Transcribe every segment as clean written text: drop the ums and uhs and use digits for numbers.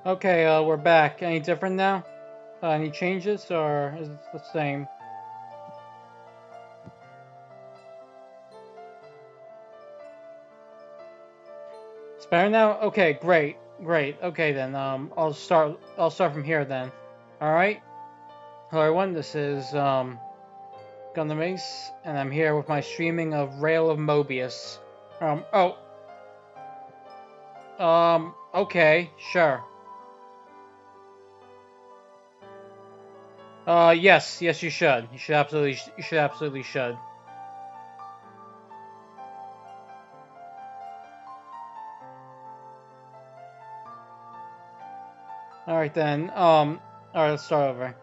Okay, we're back. Any different now? Any changes, or is it the same? It's better now? Okay, great. Great. Okay then, I'll start from here then. Alright? Hello everyone, this is, Gun the Mace, and I'm here with my streaming of Rail of Möbius. Okay, sure. Yes, you should. You should absolutely should. Alright then, alright, let's start over.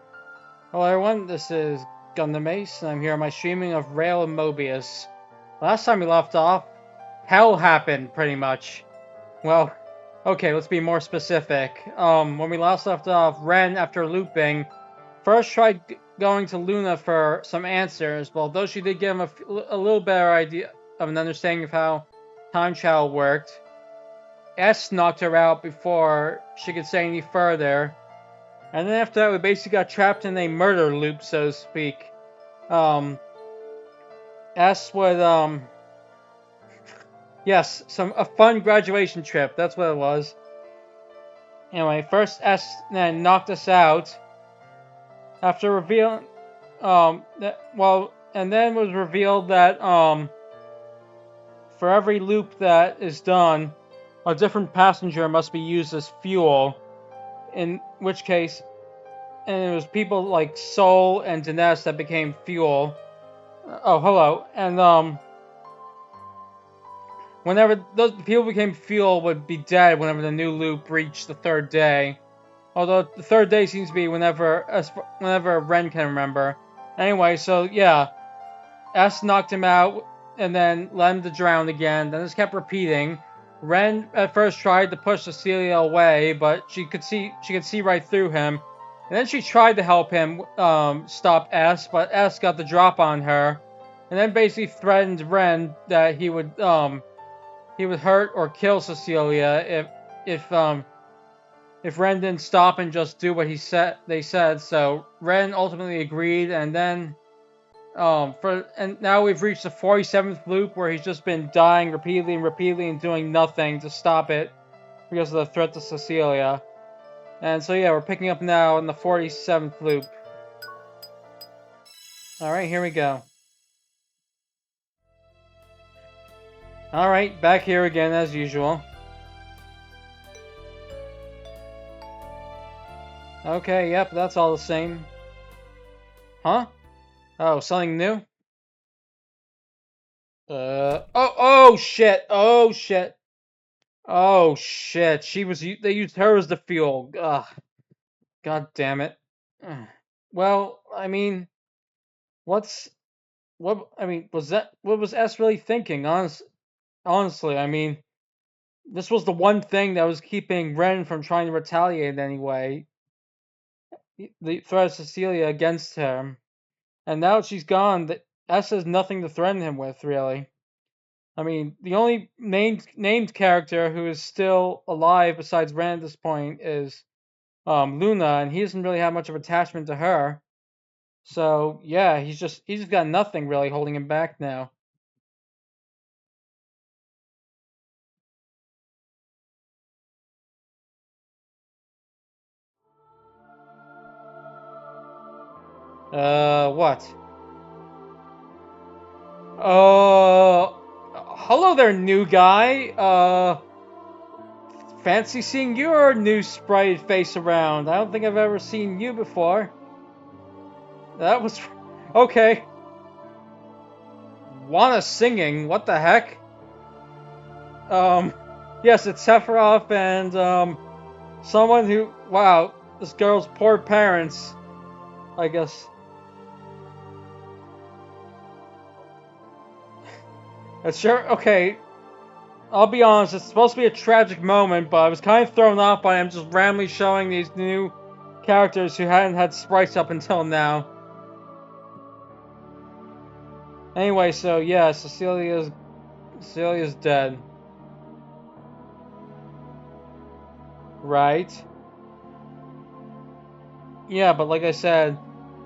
Hello everyone, this is Gun the Mace, and I'm here on my streaming of Rail and Möbius. Last time we left off, hell happened, pretty much. Well, okay, let's be more specific. When we last left off, Ren, after looping, first tried going to Luna for some answers, but although she did give him a little better idea of an understanding of how time travel worked, S knocked her out before she could say any further. And then after that, we basically got trapped in a murder loop, so to speak. S would, yes, a fun graduation trip, that's what it was. Anyway, first S then knocked us out. After revealing, and then was revealed that, for every loop that is done, a different passenger must be used as fuel. In which case, and it was people like Sol and Dinesh that became fuel. Oh, hello. And, whenever those people became fuel would be dead whenever the new loop reached the third day. Although the third day seems to be whenever Ren can remember. Anyway, so yeah. S knocked him out and then let him to drown again. Then this kept repeating. Ren at first tried to push Cecilia away, but she could see right through him. And then she tried to help him stop S, but S got the drop on her. And then basically threatened Ren that he would hurt or kill Cecilia if Ren didn't stop and just do what they said. So Ren ultimately agreed, and then and now we've reached the 47th loop where he's just been dying repeatedly and doing nothing to stop it because of the threat to Cecilia. And so yeah, we're picking up now in the 47th loop. Alright, here we go. Alright, back here again as usual. Okay, yep, that's all the same. Huh? Oh, something new? Oh shit, oh shit. Oh shit, they used her as the fuel. Ugh. God damn it. Well, I mean, what what was S really thinking? Honestly, I mean, this was the one thing that was keeping Ren from trying to retaliate anyway. The threat of Cecilia against him. And now that she's gone, S has nothing to threaten him with, really. I mean, the only named character who is still alive besides Ren at this point is Luna, and he doesn't really have much of attachment to her. So yeah, he's just got nothing really holding him back now. What? Hello there, new guy. Fancy seeing your new sprite face around. I don't think I've ever seen you before. That was okay. Wanna singing? What the heck? Yes, it's Sephiroth and someone who. Wow, this girl's poor parents. I guess. It's sure. Okay, I'll be honest, it's supposed to be a tragic moment, but I was kind of thrown off by him just randomly showing these new characters who hadn't had sprites up until now. Anyway, so yeah, Cecilia's dead. Right. Yeah, but like I said,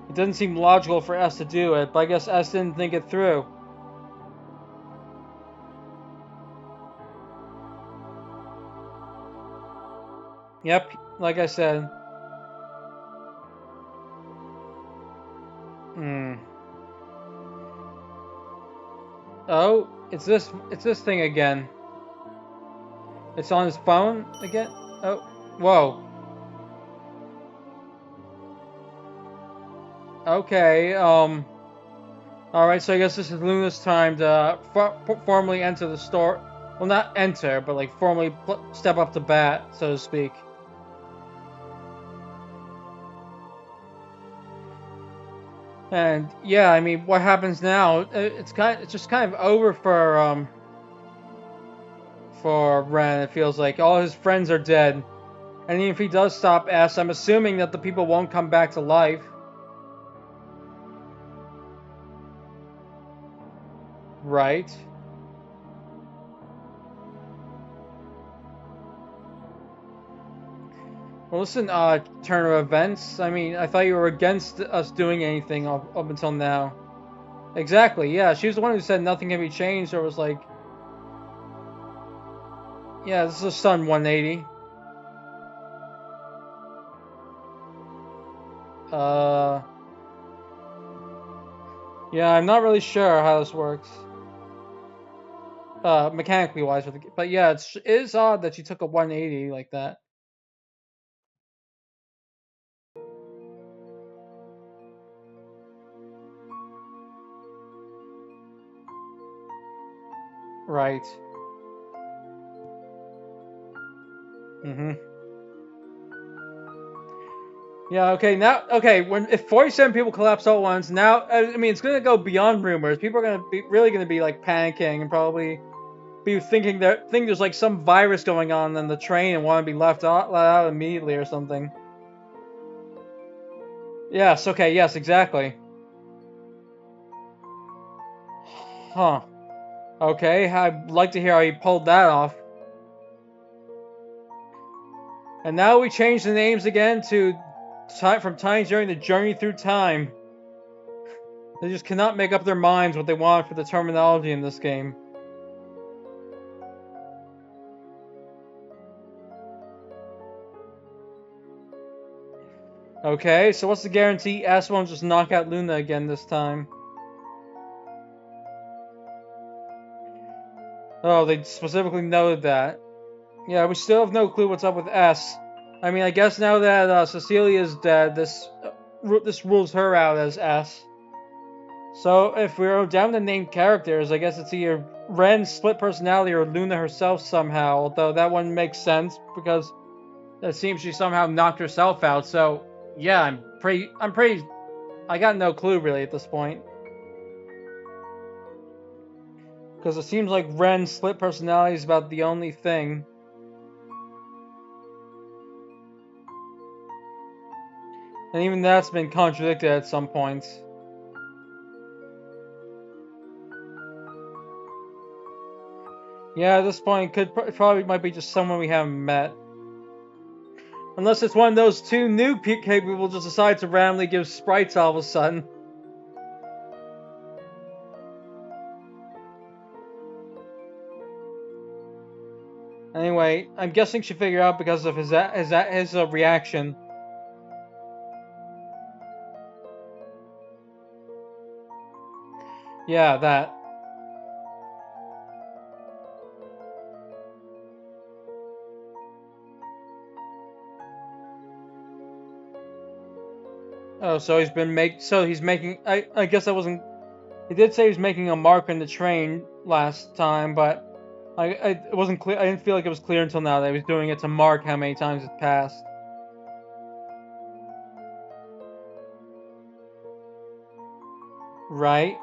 it doesn't seem logical for S to do it, but I guess S didn't think it through. Yep, like I said. Hmm. Oh, it's this thing again. It's on his phone again? Oh, whoa. Okay, alright, so I guess this is Luna's time to formally enter the store. Well, not enter, but like formally step up to bat, so to speak. And yeah, I mean, what happens now? It's just kind of over for Ren. It feels like all his friends are dead, and even if he does stop S, I'm assuming that the people won't come back to life. Right. Well, listen, turn of events. I mean, I thought you were against us doing anything up until now. Exactly, yeah. She was the one who said nothing can be changed, or was like, yeah, this is a Sun 180. Uh, yeah, I'm not really sure how this works. Mechanically wise, but yeah, it is odd that she took a 180 like that. Right. Mm-hmm. Yeah, okay, now, okay, if 47 people collapse all at once, now, I mean, it's gonna go beyond rumors. People are really gonna be, like, panicking and probably be think there's, like, some virus going on in the train and want to be let out immediately or something. Yes, okay, yes, exactly. Huh. Okay, I'd like to hear how he pulled that off. And now we change the names again to from Time during the journey through time. They just cannot make up their minds what they want for the terminology in this game. Okay, so what's the guarantee S won't just knock out Luna again this time? Oh, they specifically noted that. Yeah, we still have no clue what's up with S. I mean, I guess now that Cecilia's dead, this rules her out as S. So if we're down to named characters, I guess it's either Ren's split personality or Luna herself somehow. Although that one makes sense because it seems she somehow knocked herself out. So yeah, I got no clue really at this point. Because it seems like Ren's split personality is about the only thing. And even that's been contradicted at some points. Yeah, at this point, probably might be just someone we haven't met. Unless it's one of those two new people just decide to randomly give sprites all of a sudden. Anyway, I'm guessing she figured out because of his reaction. Yeah, that. Oh, so he's making. I guess I wasn't. He did say he was making a mark on the train last time, but it wasn't clear. I didn't feel like it was clear until now that he was doing it to mark how many times it passed. Right.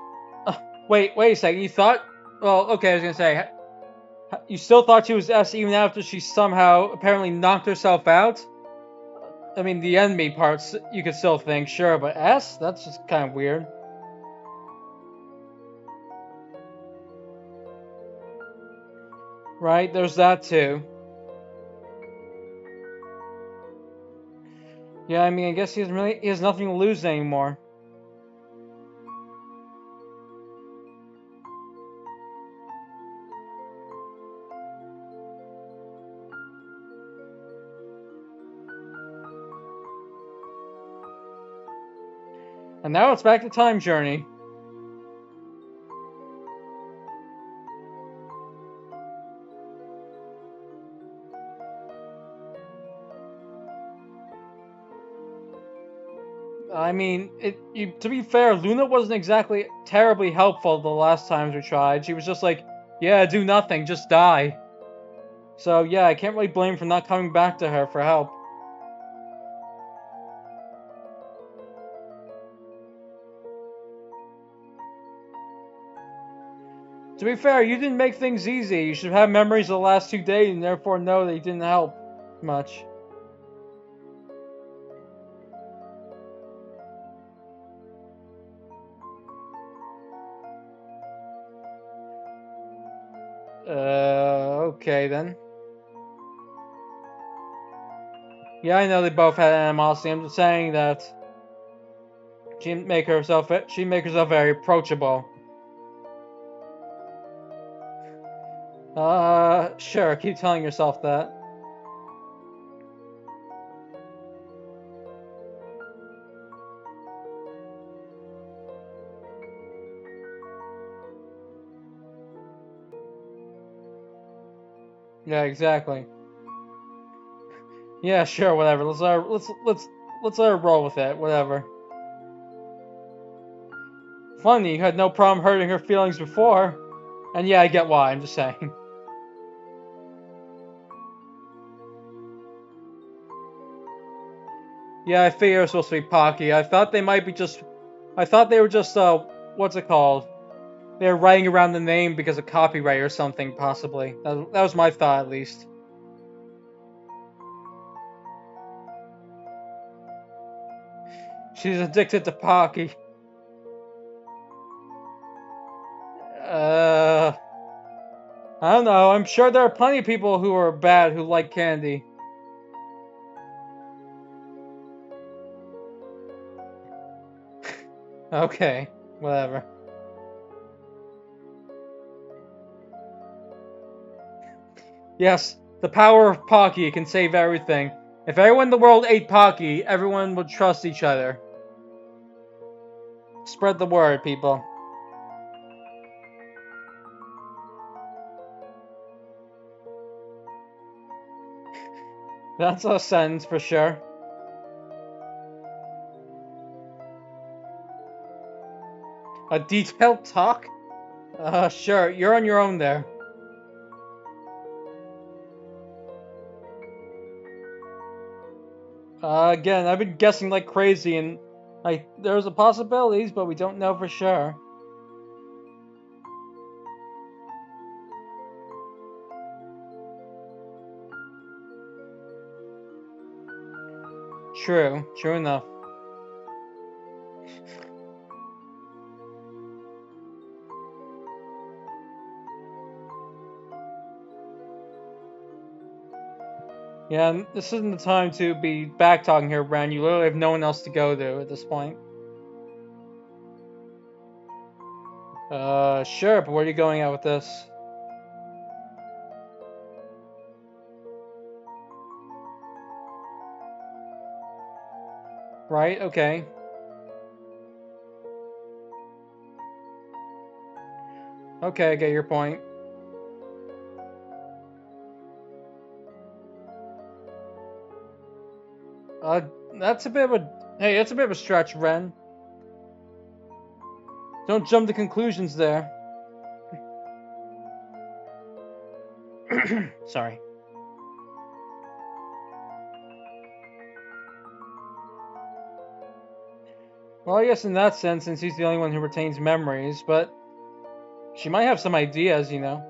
Wait a second. You thought? Well, okay. I was gonna say, you still thought she was S even after she somehow apparently knocked herself out. I mean, the enemy parts you could still think, sure, but S? That's just kind of weird. Right? There's that too. Yeah, I mean, I guess he has nothing to lose anymore. And now it's back to Time Journey. I mean, to be fair, Luna wasn't exactly terribly helpful the last times we tried. She was just like, yeah, do nothing, just die. So yeah, I can't really blame for not coming back to her for help. To be fair, you didn't make things easy. You should have memories of the last 2 days and therefore know that you didn't help much. Okay then. Yeah, I know they both had animosity. I'm just saying that she make herself very approachable. Sure, keep telling yourself that. Yeah, exactly. Yeah, sure, whatever. Let's let her roll with it, whatever. Funny, you had no problem hurting her feelings before. And yeah, I get why, I'm just saying. Yeah, I figured it was supposed to be Pocky. I thought they were just, what's it called? They were writing around the name because of copyright or something, possibly. That was my thought, at least. She's addicted to Pocky. Uh, I don't know. I'm sure there are plenty of people who are bad who like candy. Okay, whatever. Yes, the power of Pocky can save everything. If everyone in the world ate Pocky, everyone would trust each other. Spread the word, people. That's a sentence for sure. A detailed talk? Sure, you're on your own there. Again, I've been guessing like crazy, and like there's a possibilities, but we don't know for sure. True enough. Yeah, and this isn't the time to be back talking here, Ren. You literally have no one else to go to at this point. Sure, but where are you going at with this? Right? Okay. Okay, I get your point. Uh, that's a bit of a... Hey, that's a bit of a stretch, Ren. Don't jump to conclusions there. Sorry. Well, I guess in that sense, since he's the only one who retains memories, but she might have some ideas, you know.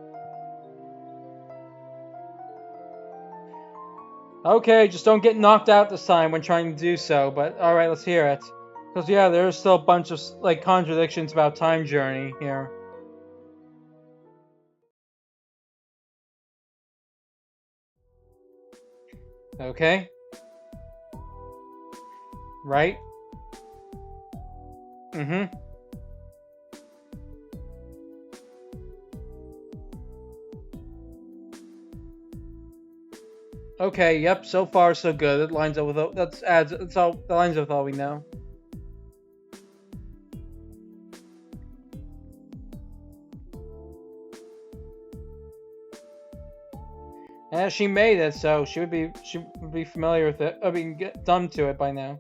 Okay, just don't get knocked out this time when trying to do so, but alright, let's hear it. Because, yeah, there's still a bunch of, like, contradictions about Time Journey here. Okay? right? Mm-hmm. Okay, yep, so far so good. It lines up with that's all that lines up with all we know. And she made it, so she would be familiar with it. I mean, get done to it by now.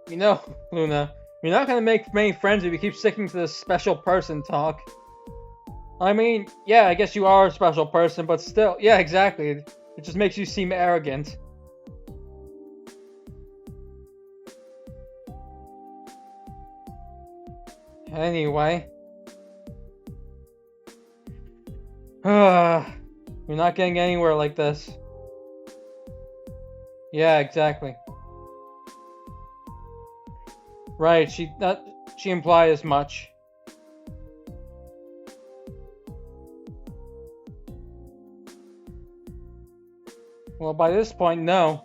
You know, Luna, you're not gonna make many friends if you keep sticking to this special person talk. I mean, yeah, I guess you are a special person, but still, yeah, exactly. It just makes you seem arrogant. Anyway. You're not getting anywhere like this. Yeah, exactly. Right, she implied as much. Well, by this point, no.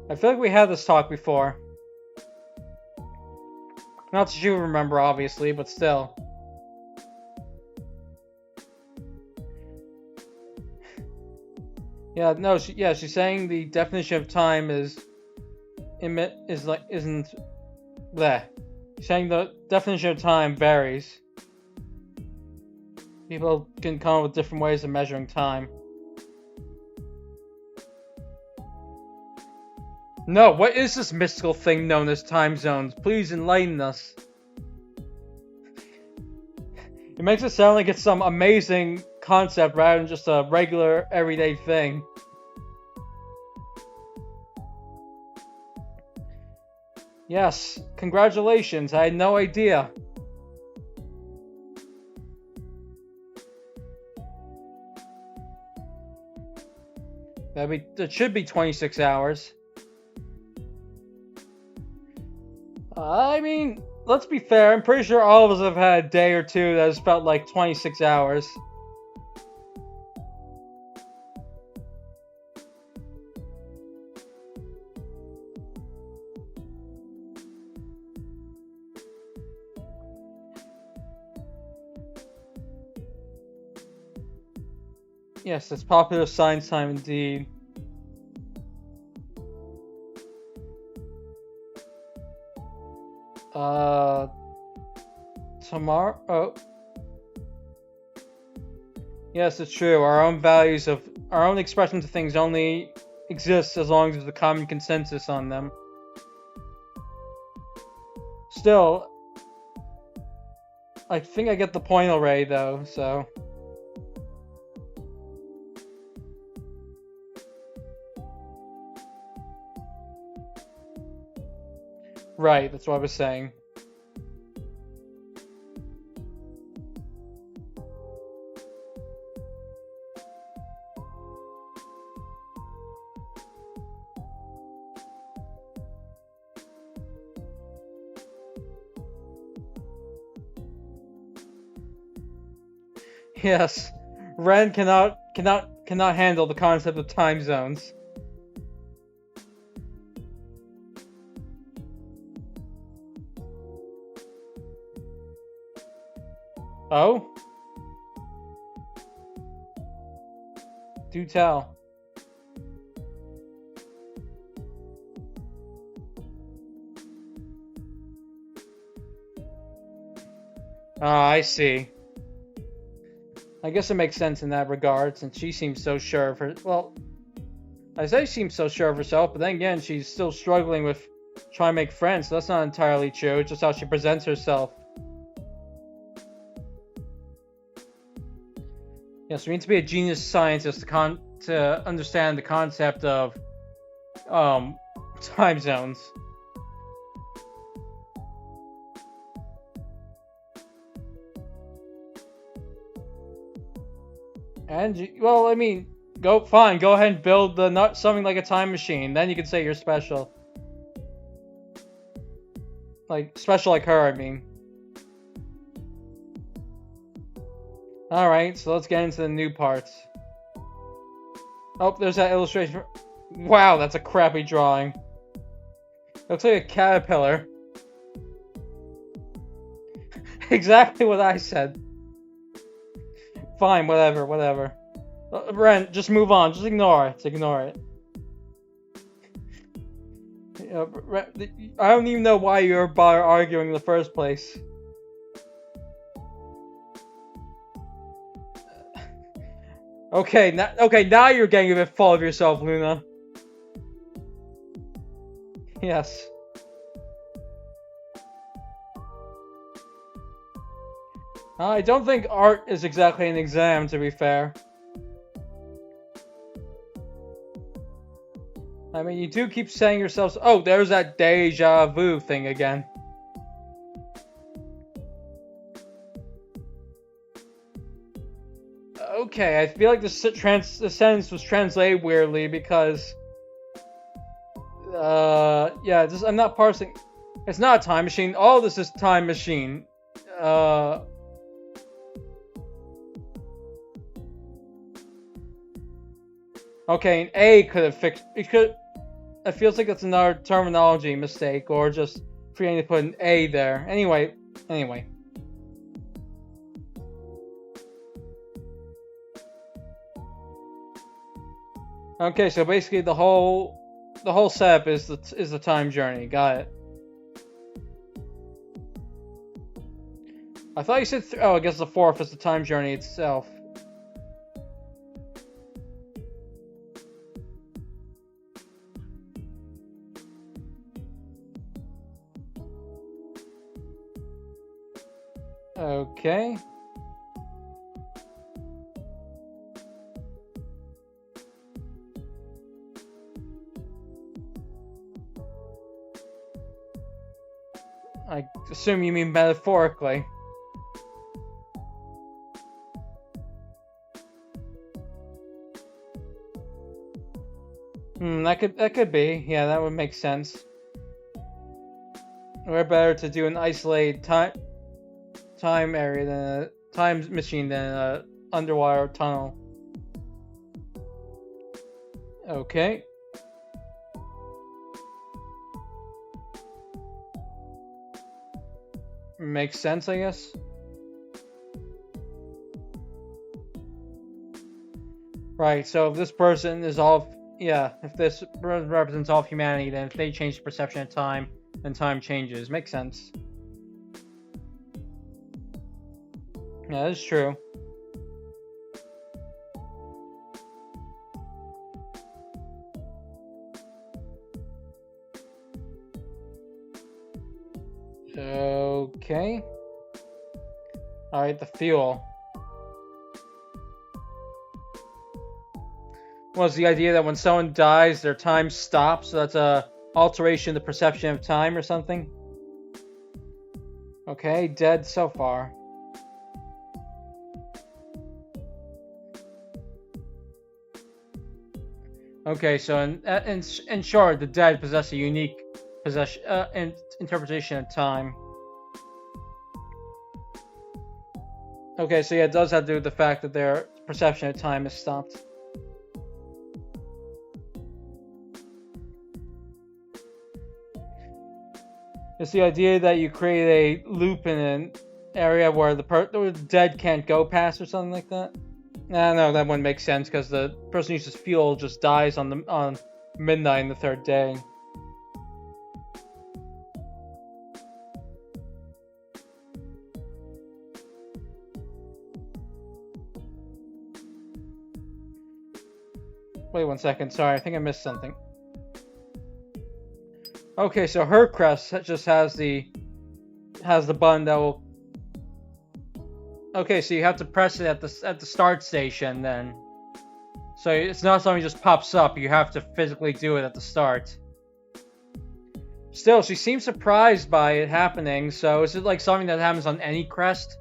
I feel like we had this talk before. Not that you remember, obviously, but still. Yeah, no, she's saying the definition of time isn't there. She's saying the definition of time varies. People can come up with different ways of measuring time. No, what is this mystical thing known as time zones? Please enlighten us. It makes it sound like it's some amazing concept rather than just a regular, everyday thing. Yes, congratulations, I had no idea. That should be 26 hours. I mean, let's be fair, I'm pretty sure all of us have had a day or two that has felt like 26 hours. Yes, that's popular science time indeed. Uh, Tomorrow? Oh. Yes, it's true. Our own expressions of things only exist as long as there's a common consensus on them. Still, I think I get the point already, though, so. Right, that's what I was saying. Yes, Ren cannot handle the concept of time zones. Oh? Do tell. Ah, I see. I guess it makes sense in that regard, since she seems so sure of her. Well, I say she seems so sure of herself, but then again, she's still struggling with trying to make friends, so that's not entirely true. It's just how she presents herself. Yes, we need to be a genius scientist to understand the concept of time zones. And well, I mean, go ahead and build something like a time machine. Then you can say you're special. Like special like her, I mean. Alright, so let's get into the new parts. Oh, there's that illustration. Wow, that's a crappy drawing. Looks like a caterpillar. Exactly what I said. Fine, whatever. Ren, just move on. Just ignore it. Ignore it. I don't even know why you're arguing in the first place. Okay, now you're getting a bit full of yourself, Luna. Yes. I don't think art is exactly an exam, to be fair. I mean, you do keep saying yourselves, oh, there's that deja vu thing again. Okay, I feel like the sentence was translated weirdly because, yeah, I'm not parsing. It's not a time machine. All this is time machine. Okay, an A could have fixed. It could. It feels like it's another terminology mistake, or just forgetting to put an A there. Anyway. Okay, so basically the whole setup is the time journey. Got it. I thought you said oh, I guess the fourth is the time journey itself. Okay. I assume you mean metaphorically. That could be. Yeah, that would make sense. We're better to do an isolated time area than a time machine than a underwater tunnel. Okay. Makes sense, I guess. Right, so if this person is all... Yeah, if this represents all of humanity, then if they change the perception of time, then time changes. Makes sense. Yeah, that's true. Okay. Alright, the fuel. Was the idea that when someone dies, their time stops, so that's a alteration in the perception of time or something? Okay, dead so far. Okay, so in short, the dead possess a unique interpretation of time. Okay, so yeah, it does have to do with the fact that their perception of time is stopped. It's the idea that you create a loop in an area where the dead can't go past or something like that. No, that wouldn't make sense because the person who uses fuel just dies on midnight in the third day. Wait 1 second, sorry, I think I missed something. Okay, so her crest just has the button that will... Okay, so you have to press it at the start station then. So it's not something that just pops up, you have to physically do it at the start. Still, she seems surprised by it happening, so is it like something that happens on any crest?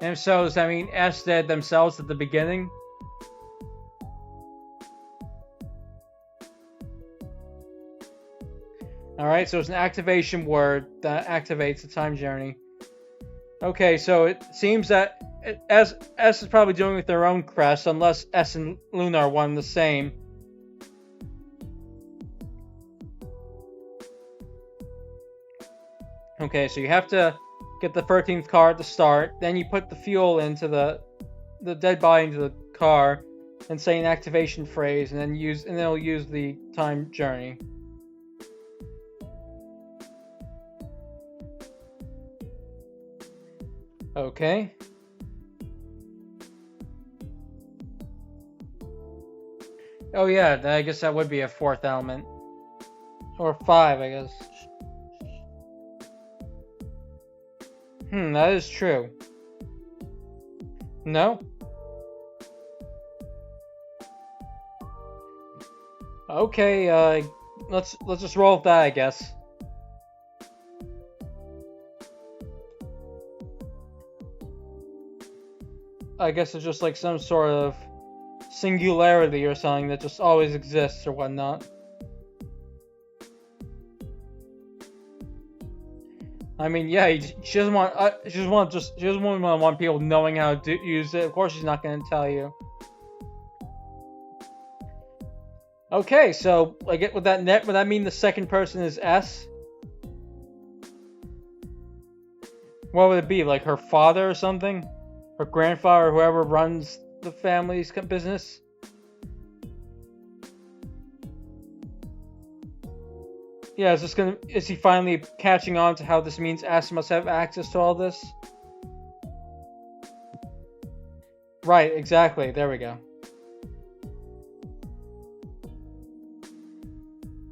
And if so, does that mean S did themselves at the beginning? Alright, so it's an activation word that activates the time journey. Okay, so it seems that S is probably doing with their own crest, unless S and Luna are one and the same. Okay, so you have to get the 13th car at the start, then you put the fuel into the dead body into the car, and say an activation phrase, and then it'll use the time journey. Okay. Oh yeah, I guess that would be a fourth element. Or 5, I guess. That is true. No? Okay, let's just roll with that, I guess. I guess it's just like some sort of singularity or something that just always exists or whatnot. I mean, yeah, she doesn't want people knowing how to use it. Of course, she's not going to tell you. Okay, so I get with that net. Would that mean the second person is S? What would it be? Like her father or something? Her grandfather, or whoever runs the family's business? Yeah, is he finally catching on to how this means S must have access to all this? Right, exactly. There we go.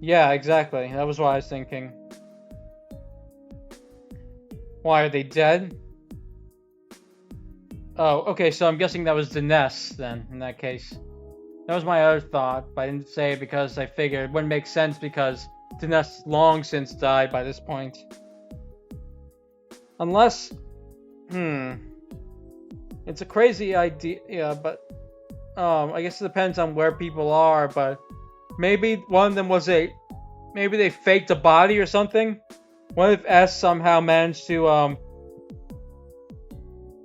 Yeah, exactly. That was what I was thinking. Why, are they dead? Oh, okay, so I'm guessing that was Dinesh, then, in that case. That was my other thought, but I didn't say it because I figured it wouldn't make sense because Dinesh long since died by this point. Unless... It's a crazy idea, but... I guess it depends on where people are, but... Maybe one of them was maybe they faked a body or something? What if S somehow managed to,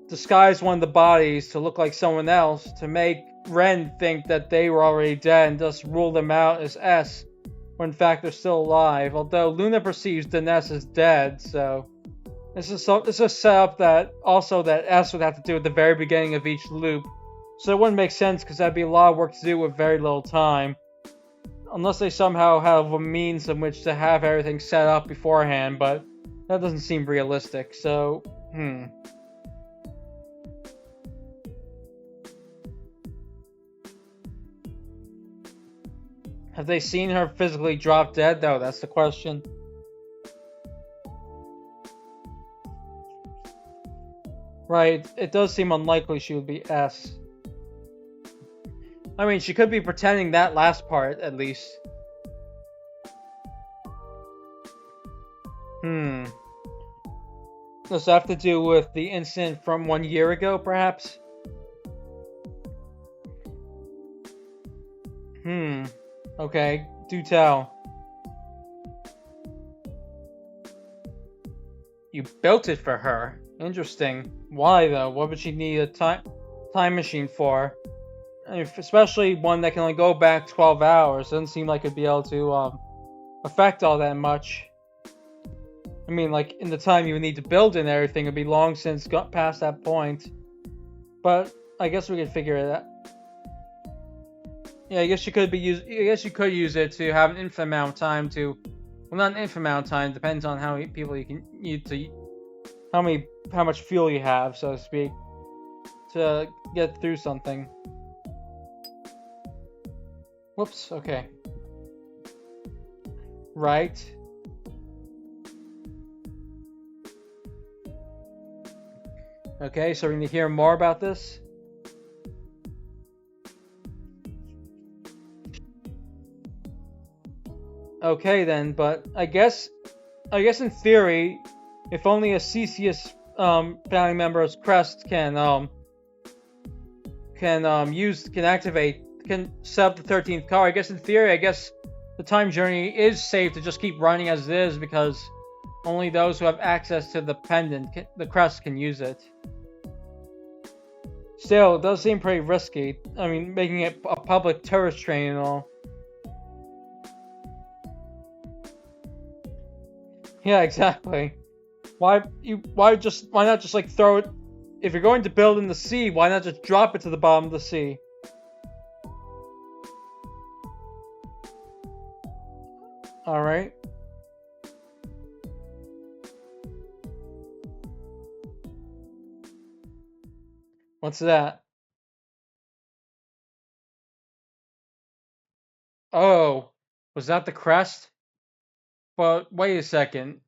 disguise one of the bodies to look like someone else to make Ren think that they were already dead and just rule them out as S, when in fact they're still alive, although Luna perceives Dinesh as dead, so... This is a setup that S would have to do at the very beginning of each loop, so it wouldn't make sense because that'd be a lot of work to do with very little time. Unless they somehow have a means in which to have everything set up beforehand, but that doesn't seem realistic, so, Have they seen her physically drop dead, though? That's the question. Right, it does seem unlikely she would be S. I mean, she could be pretending that last part, at least. Does that have to do with the incident from 1 year ago, perhaps? Okay, do tell. You built it for her. Interesting. Why, though? What would she need a time machine for? I mean, especially one that can only go back 12 hours. Doesn't seem like it'd be able to affect all that much. I mean, like, in the time you would need to build and everything, it'd be long since got past that point. But I guess we could figure it out. Yeah, I guess you could use it to have an infinite amount of time to... Well, not an infinite amount of time. Depends on how many people you can need to... How much fuel you have, so to speak, to get through something. Whoops, okay. Right. Okay, so we're going to hear more about this. Okay then, but I guess in theory, if only a CCS family member's crest can set up the 13th car. I guess in theory, the time journey is safe to just keep running as it is because only those who have access to the pendant, the crest, can use it. Still, it does seem pretty risky. I mean, making it a public tourist train and all. Yeah, exactly. Why not just like throw it? If you're going to build in the sea, why not just drop it to the bottom of the sea? All right. What's that? Oh, was that the crest? But wait a second.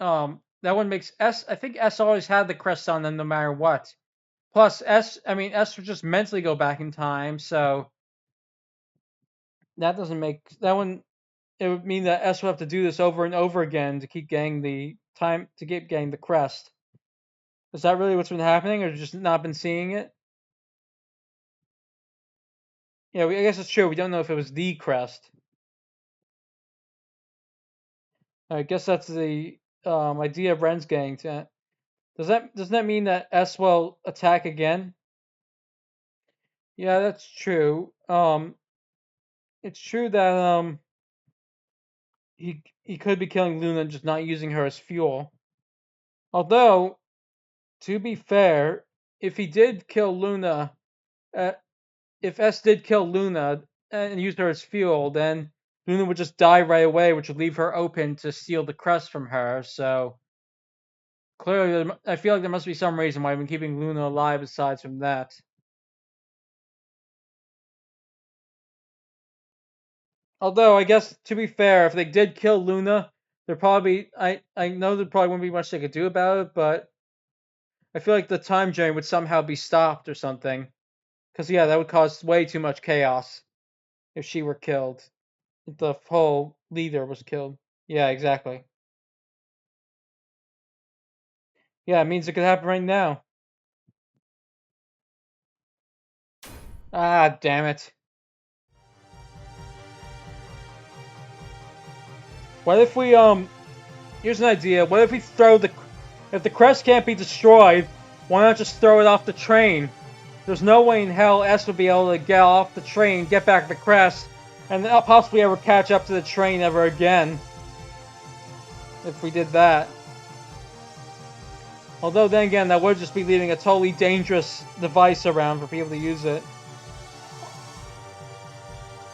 That one makes S. I think S always had the crest on them no matter what. Plus S. I mean S would just mentally go back in time, so that doesn't make that one. It would mean that S would have to do this over and over again to keep getting the time to keep getting the crest. Is that really what's been happening, or just not been seeing it? Yeah, I guess it's true. We don't know if it was the crest. I guess that's the idea of Ren's getting to. Doesn't that mean that S will attack again? Yeah, that's true. It's true that he could be killing Luna, just not using her as fuel. Although, to be fair, if he did kill Luna, uh, if S did kill Luna and use her as fuel, then Luna would just die right away, which would leave her open to steal the crest from her. So clearly, I feel like there must be some reason why I've been keeping Luna alive aside from that. Although I guess to be fair, if they did kill Luna, there probably I know there probably wouldn't be much they could do about it, but I feel like the time journey would somehow be stopped or something. Because yeah, that would cause way too much chaos if she were killed. If the whole leader was killed. Yeah, exactly. Yeah, it means it could happen right now. Ah, damn it. What if we here's an idea. What if we throw the if the crest can't be destroyed, why not just throw it off the train? There's no way in hell S would be able to get off the train, get back the crest, and possibly ever catch up to the train ever again. If we did that. Although then again, that would just be leaving a totally dangerous device around for people to use it.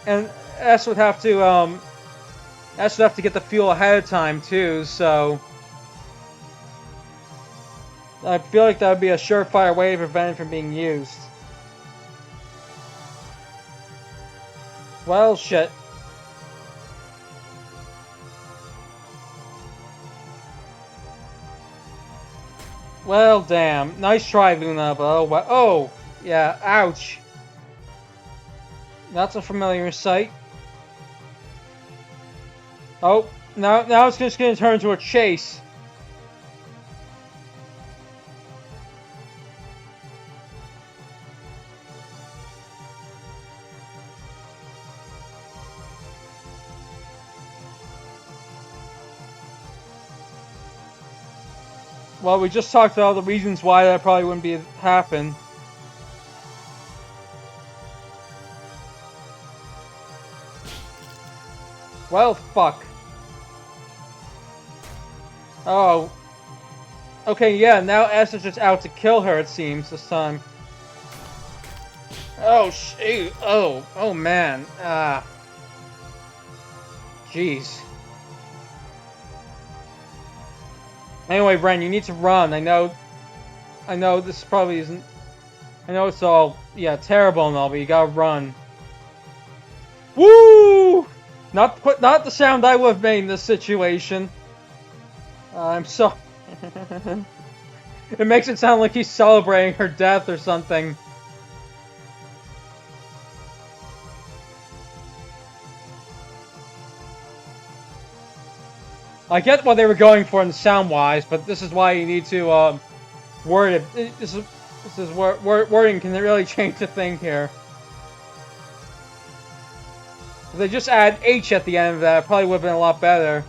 And S would have to get the fuel ahead of time too, so I feel like that would be a surefire way to prevent it from being used. Well, shit. Well, damn. Nice try, Luna, but oh, yeah, ouch. That's a familiar sight. Oh, now it's just gonna turn into a chase. Well, we just talked about all the reasons why that probably wouldn't be happen. Well, fuck. Oh. Okay, yeah, now S is just out to kill her, it seems, this time. Oh, shoot. Oh, man. Ah. Jeez. Anyway, Ren, you need to run. I know this probably isn't... I know it's all, yeah, terrible and all, but you gotta run. Woo! Not the sound I would have made in this situation. I'm so... It makes it sound like he's celebrating her death or something. I get what they were going for in sound-wise, but this is why you need to word it. This is wording can really change the thing here. If they just add H at the end of that, it probably would have been a lot better.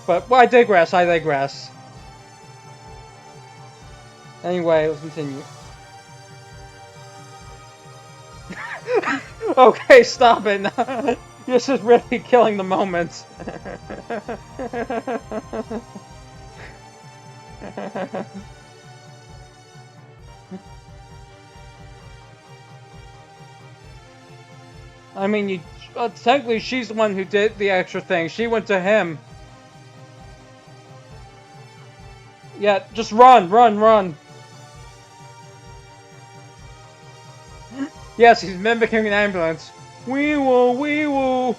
But well, I digress. I digress. Anyway, let's continue. Okay, stop it. This is really killing the moment. I mean, technically she's the one who did the extra thing. She went to him. Yeah, just run, run, run. Yes, he's mimicking an ambulance. Wee woo, wee woo.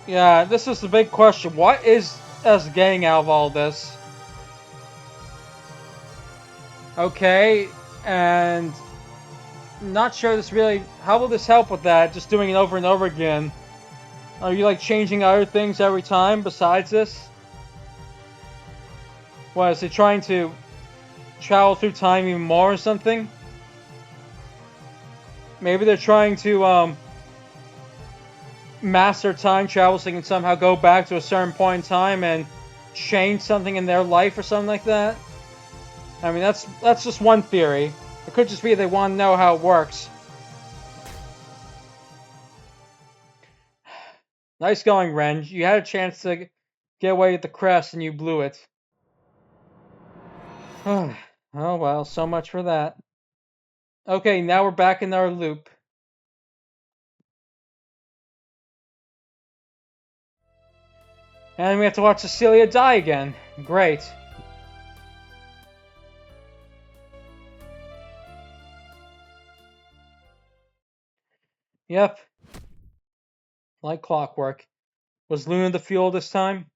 Yeah, this is the big question. What is us getting out of all this? Okay, and not sure this really. How will this help with that? Just doing it over and over again. Are you like changing other things every time besides this? What is it trying to travel through time even more or something? Maybe they're trying to master time travel so they can somehow go back to a certain point in time and change something in their life or something like that. I mean, that's just one theory. It could just be they want to know how it works. Nice going, Ren. You had a chance to get away with the crest and you blew it. Oh well, so much for that. Okay, now we're back in our loop. And we have to watch Cecilia die again. Great. Yep, like clockwork. Was Luna the fuel this time?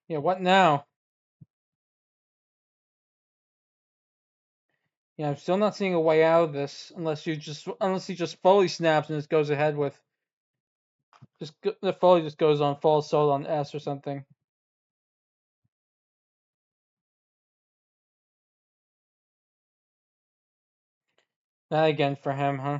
Yeah, what now? Yeah, I'm still not seeing a way out of this unless he just fully snaps and just goes ahead with the fully just goes on full assault on S or something. That again for him, huh?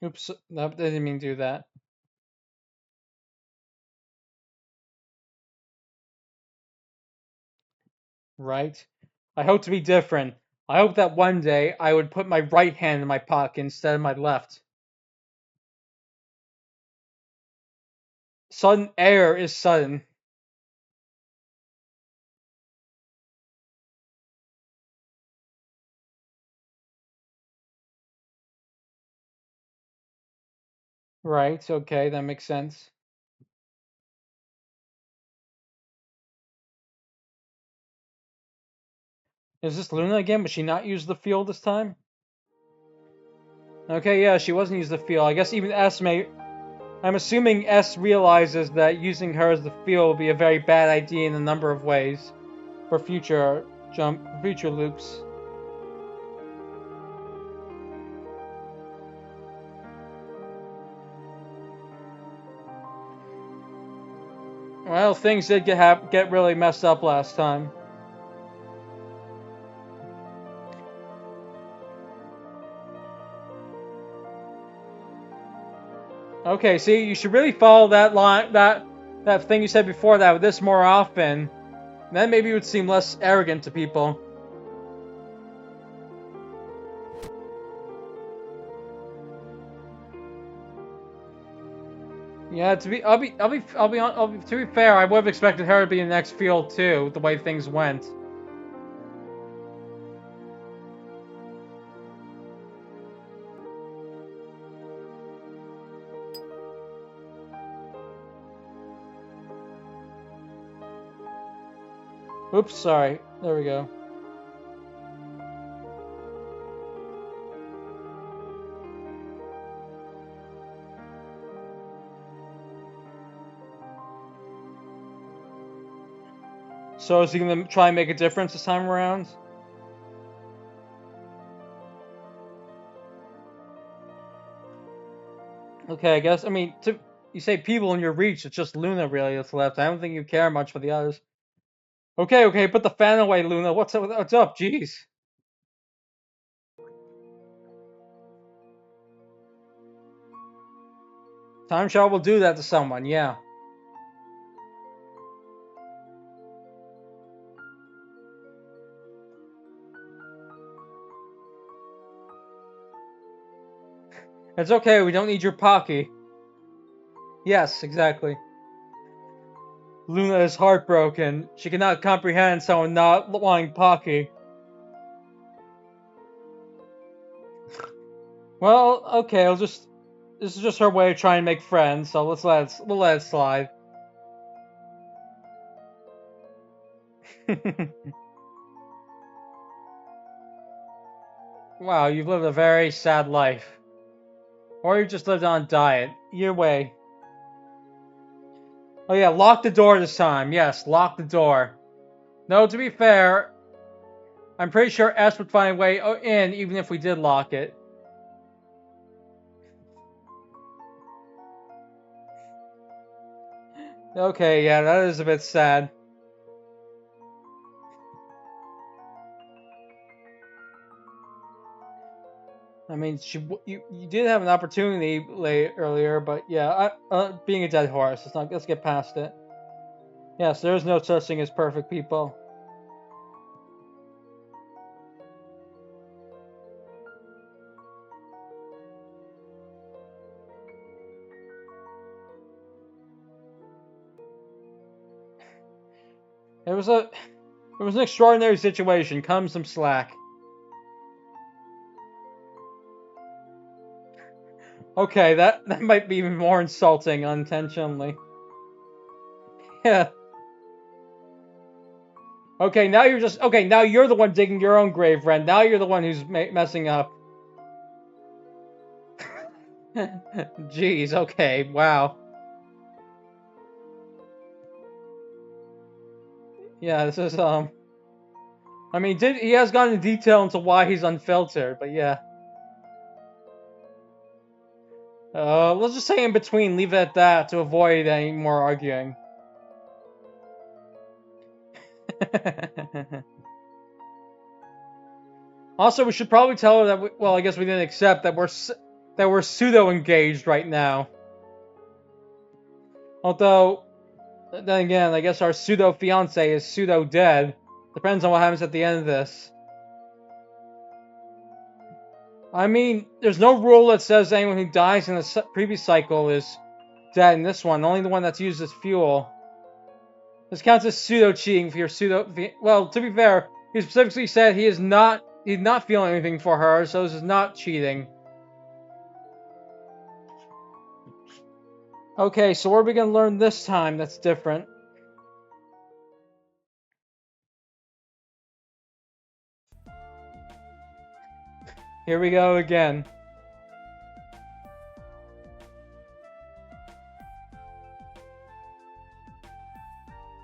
Oops, no, I didn't mean to do that. Right? I hope to be different. I hope that one day I would put my right hand in my pocket instead of my left. Sudden error is sudden. Right, okay, that makes sense. Is this Luna again? But she not use the field this time? Okay, yeah, she wasn't use the field. I guess even S may. I'm assuming S realizes that using her as the field will be a very bad idea in a number of ways for future loops. Well, things did get really messed up last time. Okay, see, you should really follow that line, that thing you said before that with this more often. Then maybe it would seem less arrogant to people. Yeah, to be fair, I would have expected her to be in the next field too, the way things went. Oops, sorry. There we go. So is he gonna try and make a difference this time around? Okay, I guess. I mean, you say people in your reach. It's just Luna really that's left. I don't think you care much for the others. Okay, okay, put the fan away, Luna. What's up? What's up? Jeez. Time travel will do that to someone. Yeah. It's okay. We don't need your Pocky. Yes, exactly. Luna is heartbroken. She cannot comprehend someone not wanting Pocky. Well, okay, I'll just. This is just her way of trying to make friends, so we'll let it slide. Wow, you've lived a very sad life. Or you just lived on a diet. Either way. Oh yeah, lock the door this time. Yes, lock the door. No, to be fair, I'm pretty sure S would find a way in even if we did lock it. Okay, yeah, that is a bit sad. I mean, you did have an opportunity earlier, but yeah, being a dead horse. Let's get past it. Yes, there is no such thing as perfect people. It was an extraordinary situation. Cut him some slack. Okay, that might be even more insulting unintentionally. Yeah. Okay, now you're just okay. Now you're the one digging your own grave, Ren. Now you're the one who's messing up. Jeez. Okay. Wow. Yeah. This is I mean, he has gone into detail into why he's unfiltered, but yeah. Let's just say in between, leave it at that to avoid any more arguing. Also, we should probably tell her that. Well, I guess we didn't accept that we're pseudo engaged right now. Although, then again, I guess our pseudo fiance is pseudo dead. Depends on what happens at the end of this. I mean, there's no rule that says anyone who dies in the previous cycle is dead in this one. Only the one that's used as fuel. This counts as pseudo cheating for your pseudo. Well, to be fair, he specifically said he's not feeling anything for her, so this is not cheating. Okay, so what are we gonna learn this time that's different? Here we go again.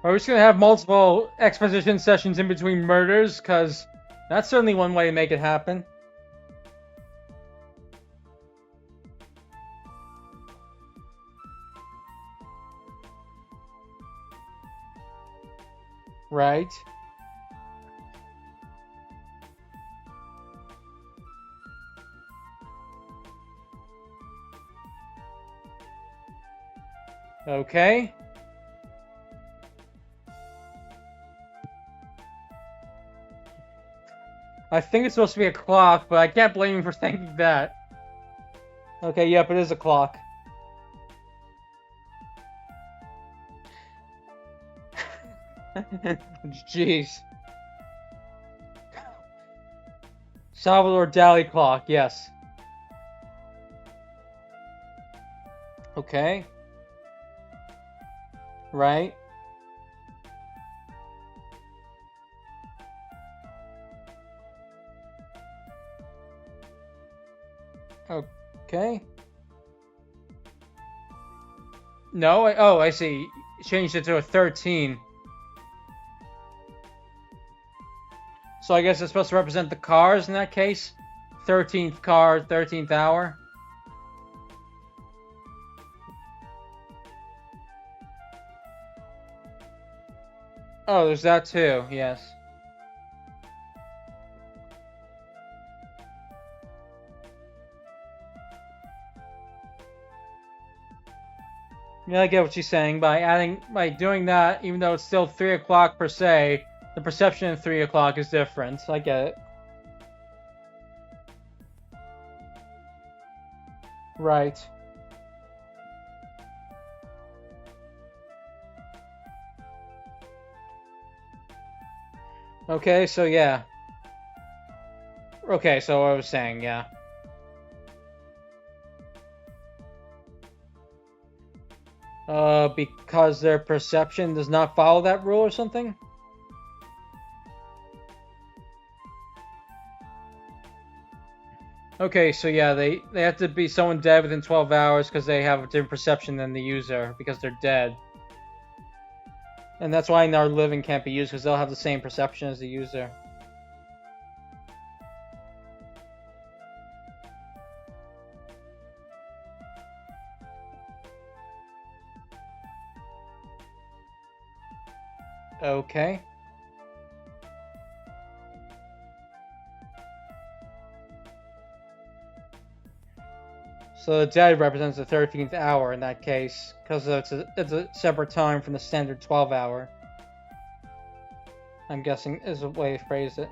Are we just gonna have multiple exposition sessions in between murders? Because that's certainly one way to make it happen. Right. Okay. I think it's supposed to be a clock, but I can't blame him for thinking that. Okay, yep, it is a clock. Jeez. Salvador Dali clock, yes. Okay. Right. Okay. No, oh, I see. Changed it to a 13. So I guess it's supposed to represent the cars in that case? 13th car, 13th hour? Oh, there's that too, yes. Yeah, I get what she's saying. By doing that, even though it's still 3 o'clock per se, the perception of 3 o'clock is different. I get it. Right. Okay, so yeah. Okay, so what I was saying, yeah. Because their perception does not follow that rule or something? Okay, so yeah, they have to be someone dead within 12 hours because they have a different perception than the user, because they're dead. And that's why our living can't be used, because they'll have the same perception as the user. Okay. So the dead represents the 13th hour in that case, because it's a separate time from the standard 12 hour. I'm guessing is a way to phrase it.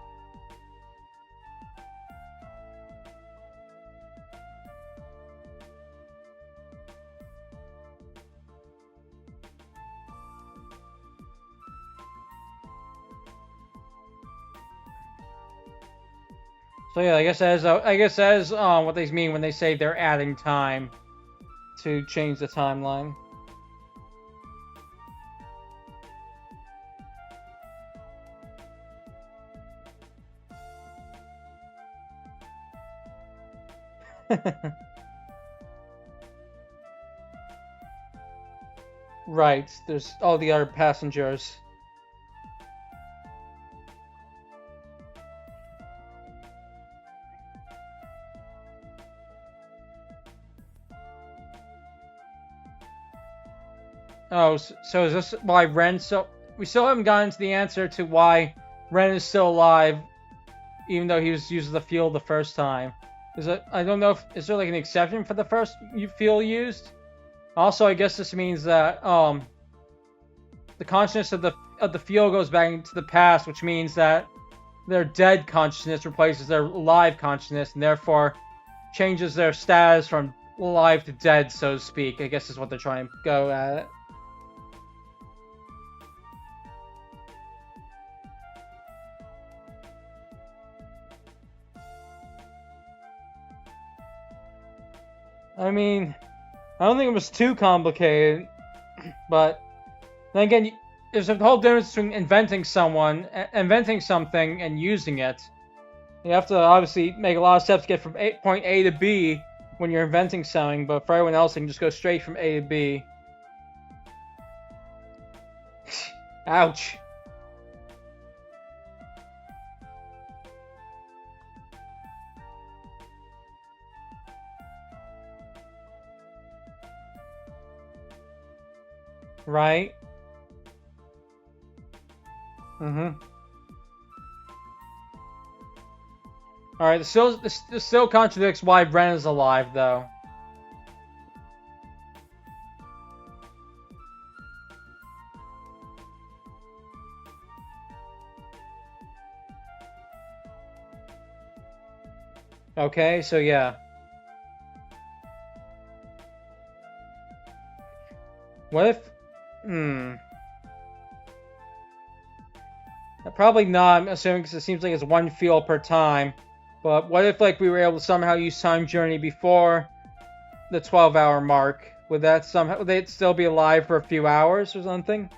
So yeah, I guess that is what they mean when they say they're adding time to change the timeline. Right, there's all the other passengers. Oh, so is this why Ren? So we still haven't gotten to the answer to why Ren is still alive, even though he was using the fuel the first time. Is it? I don't know if is there like an exception for the first fuel used. Also, I guess this means that the consciousness of the fuel goes back into the past, which means that their dead consciousness replaces their alive consciousness, and therefore changes their status from alive to dead, so to speak. I guess is what they're trying to go at. I mean, I don't think it was too complicated, but then again, there's a whole difference between inventing something, and using it. You have to obviously make a lot of steps to get from point A to B when you're inventing something, but for everyone else, you can just go straight from A to B. Ouch. Right? Mm-hmm. Alright, this still contradicts why Ren is alive, though. Okay, so yeah. What if... Probably not, I'm assuming, because it seems like it's one fuel per time. But what if, like, we were able to somehow use Time Journey before the 12-hour mark? Would they still be alive for a few hours or something?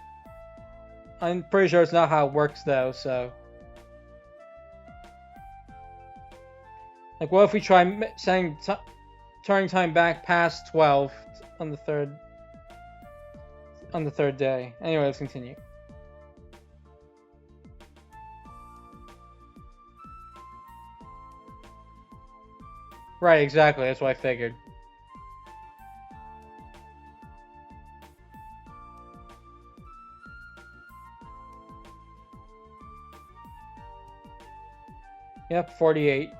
I'm pretty sure it's not how it works, though, so... Like, what if we try turning time back past 12 on the third day? Anyway, let's continue. Right, exactly. That's what I figured. Yep, 48.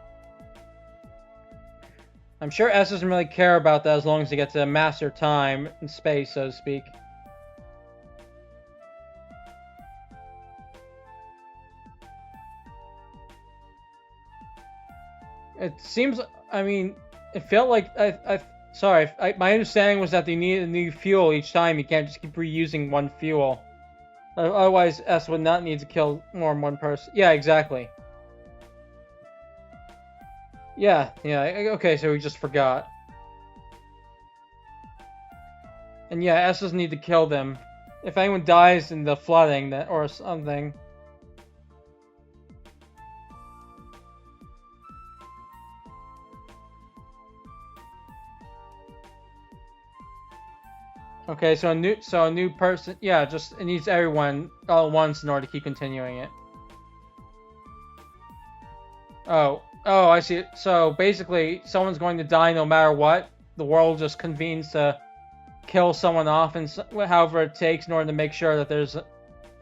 I'm sure S doesn't really care about that as long as he gets to master time in space, so to speak. It seems, I mean, it felt like, my understanding was that they needed a new fuel each time. You can't just keep reusing one fuel. Otherwise, S would not need to kill more than one person. Yeah, exactly. Yeah, okay, so we just forgot. And yeah, S doesn't need to kill them. If anyone dies in the flooding or something. Okay, so a new person, yeah, just it needs everyone all at once in order to keep continuing it. Oh, I see. So basically, someone's going to die no matter what. The world just convenes to kill someone off, and however it takes in order to make sure that there's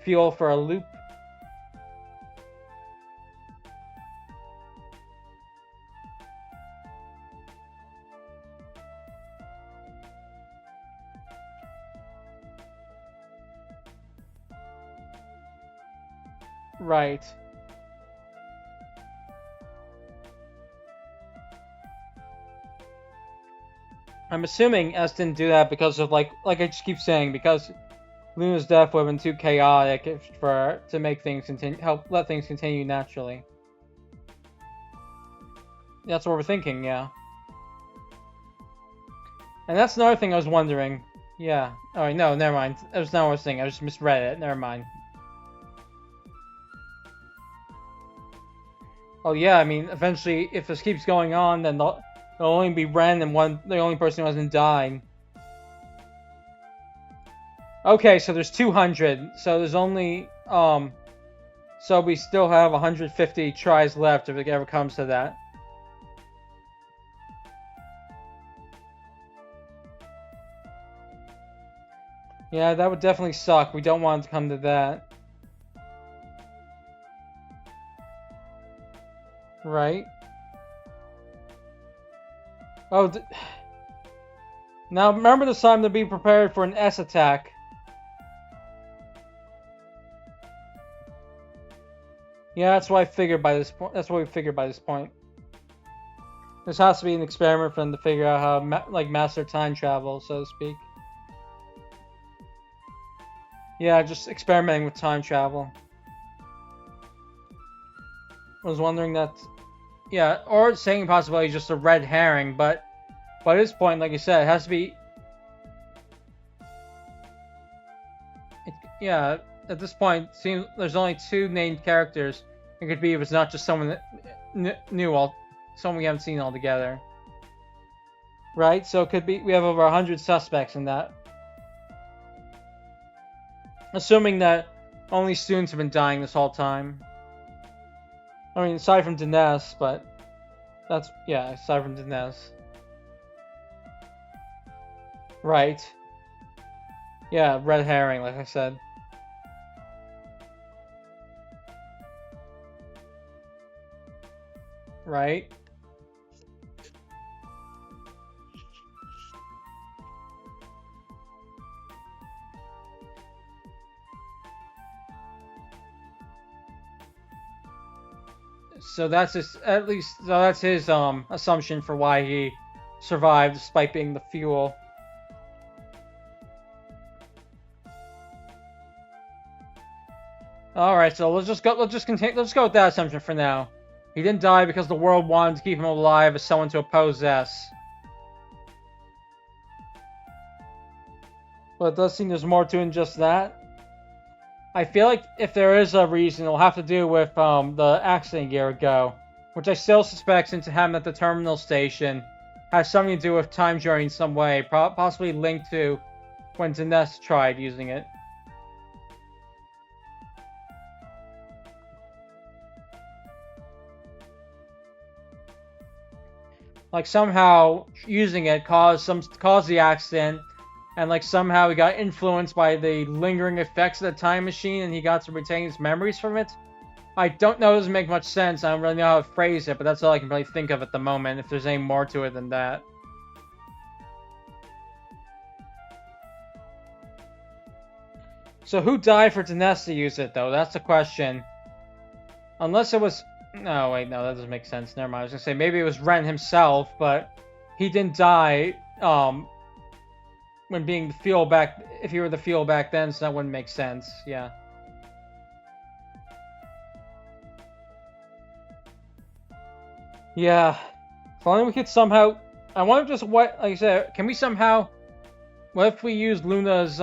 fuel for a loop. Right. I'm assuming S didn't do that because of like I just keep saying, because Luna's death would have been too chaotic to make things let things continue naturally. That's what we're thinking, yeah. And that's another thing I was wondering. Yeah. Oh no, never mind. That was not what I was thinking. I just misread it. Never mind. Oh yeah, I mean, eventually, if this keeps going on, then there'll only be Ren and the only person who hasn't died. Okay, so there's 200. So there's only so we still have 150 tries left if it ever comes to that. Yeah, that would definitely suck. We don't want it to come to that. Right? Oh, now remember this time to be prepared for an S attack. Yeah, that's what I figured by this point. That's what we figured by this point. This has to be an experiment for them to figure out how, master time travel, so to speak. Yeah, just experimenting with time travel. I was wondering that. Yeah, or saying possibly just a red herring, but by this point, like I said, it has to be. Yeah, at this point, seems there's only two named characters. It could be if it's not just someone that someone we haven't seen altogether. Right, so it could be we have over 100 suspects in that. Assuming that only students have been dying this whole time. I mean, aside from Dinesh, but that's, yeah, aside from Dinesh. Right. Yeah, red herring, like I said. Right. So that's his, at least, so that's his assumption for why he survived despite being the fuel. All right, so let's just go with that assumption for now. He didn't die because the world wanted to keep him alive as someone to oppose S. But it does seem there's more to it than just that. I feel like if there is a reason, it'll have to do with the accident a year ago, which I still suspect, since it happened at the terminal station, has something to do with time journey in some way, possibly linked to when Dinesh tried using it. Like somehow using it caused the accident, and like somehow he got influenced by the lingering effects of the time machine, and he got to retain his memories from it. I don't know, it doesn't make much sense. I don't really know how to phrase it, but that's all I can really think of at the moment, if there's any more to it than that. So who died for Dinesh to use it, though? That's the question. Unless it was... No, wait, no, that doesn't make sense. Never mind. I was gonna say, maybe it was Ren himself, but he didn't die, when being the fuel back... If he were the fuel back then, so that wouldn't make sense. Yeah. Yeah. If only we could somehow... I wonder just what... Like I said, can we somehow... What if we use Luna's,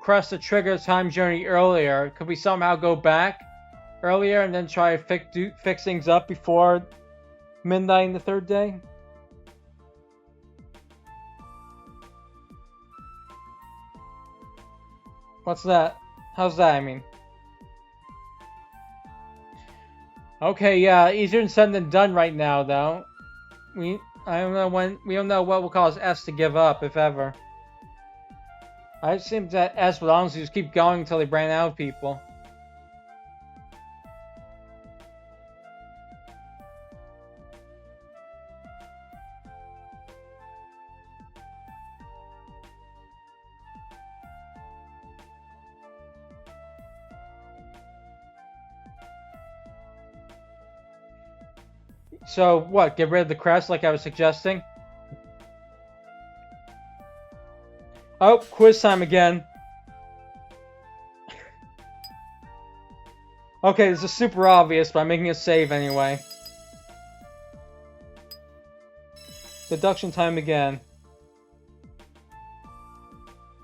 crest to trigger time journey earlier? Could we somehow go back earlier and then try to fix things up before midnight in the third day? What's that? How's that, I mean? Okay, yeah, easier said than done right now, though. I don't know when, we don't know what will cause S to give up, if ever. I seem that S would honestly just keep going until they ran out of people. So, what, get rid of the crest like I was suggesting? Oh, quiz time again. Okay, this is super obvious, but I'm making a save anyway. Deduction time again.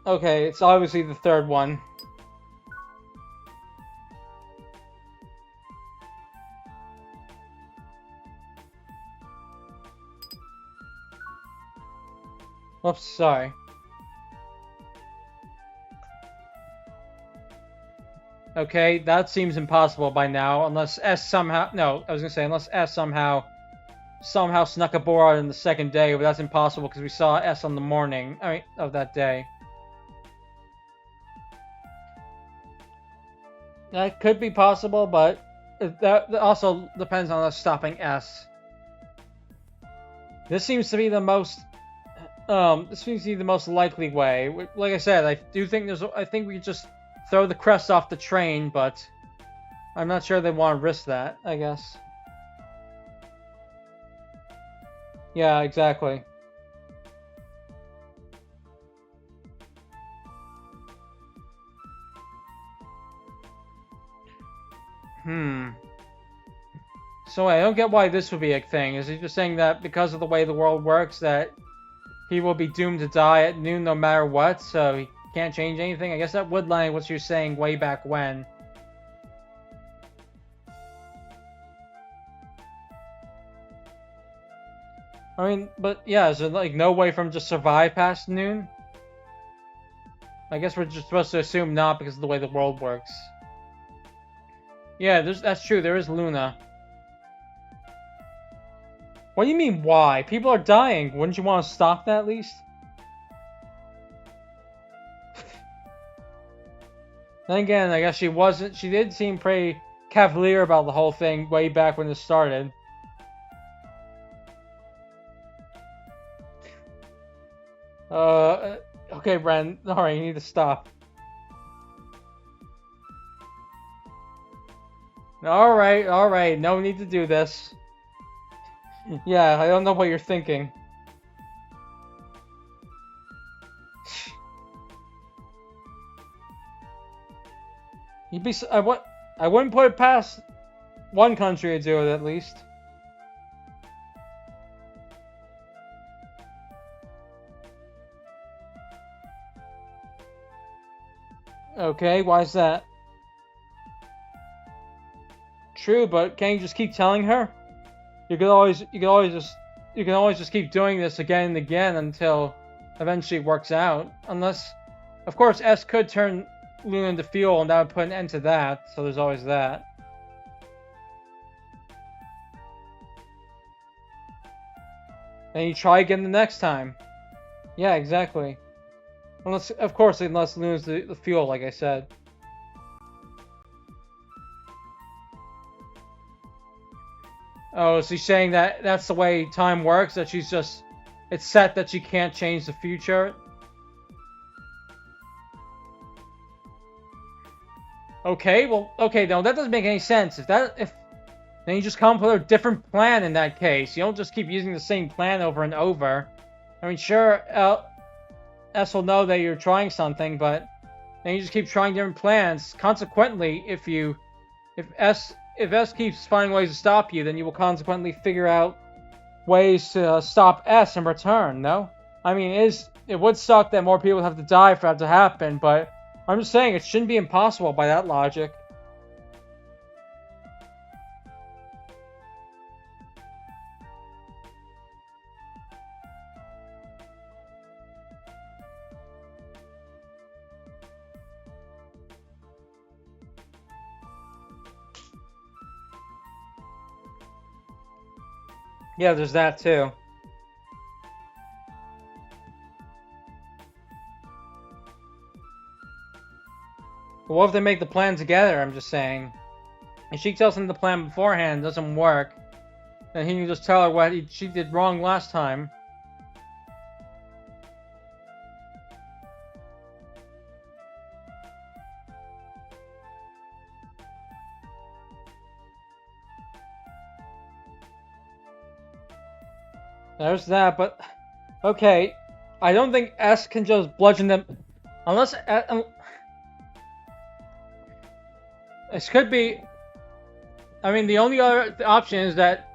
Okay, it's obviously the third one. Oops, sorry. Okay, that seems impossible by now, unless S somehow... No, I was gonna say, unless S somehow snuck a board in the second day, but that's impossible because we saw S on the morning, of that day. That could be possible, but that also depends on us stopping S. This seems to be the most... this seems to be the most likely way. Like I said, I do think I think we could just throw the crest off the train, but I'm not sure they want to risk that, I guess. Yeah, exactly. So I don't get why this would be a thing. Is he just saying that because of the way the world works, that he will be doomed to die at noon no matter what, so he can't change anything? I guess that would lie what you're saying way back when. I mean, but yeah, is there like no way for him to survive past noon? I guess we're just supposed to assume not because of the way the world works. Yeah, that's true, there is Luna. What do you mean, why? People are dying. Wouldn't you want to stop that at least? Then again, I guess she did seem pretty cavalier about the whole thing way back when it started. Okay, Ren. Alright, you need to stop. Alright, no need to do this. Yeah, I don't know what you're thinking. I wouldn't put it past one country to do it at least. Okay, why is that? True, but can't you just keep telling her? You can always just keep doing this again and again until eventually it works out. Unless, of course, S could turn Luna into fuel, and that would put an end to that. So there's always that. And you try again the next time. Yeah, exactly. Unless, of course, unless Luna's the fuel, like I said. Oh, is he saying that that's the way time works? That she's just... It's set that she can't change the future? Okay, well, okay, no, that doesn't make any sense. If then you just come up with a different plan in that case. You don't just keep using the same plan over and over. I mean, sure, S will know that you're trying something, but then you just keep trying different plans. Consequently, if S keeps finding ways to stop you, then you will consequently figure out ways to stop S in return. No, I mean, it would suck that more people have to die for that to happen, but I'm just saying it shouldn't be impossible by that logic. Yeah, there's that too. But what if they make the plan together? I'm just saying. If she tells him the plan beforehand doesn't work, then he can just tell her what she did wrong last time. There's that, but... Okay, I don't think S can just bludgeon them... Unless... This could be... I mean, the only other option is that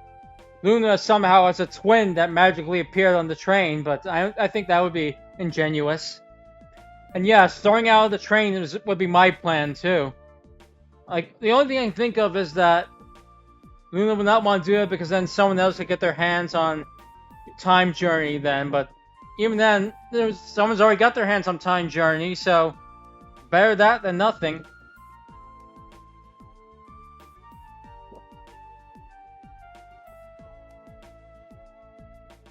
Luna somehow has a twin that magically appeared on the train, but I think that would be ingenious. And yes, throwing out of the train would be my plan, too. Like, the only thing I can think of is that Luna would not want to do it because then someone else could get their hands on Time Journey then, but even then, someone's already got their hands on Time Journey, so better that than nothing.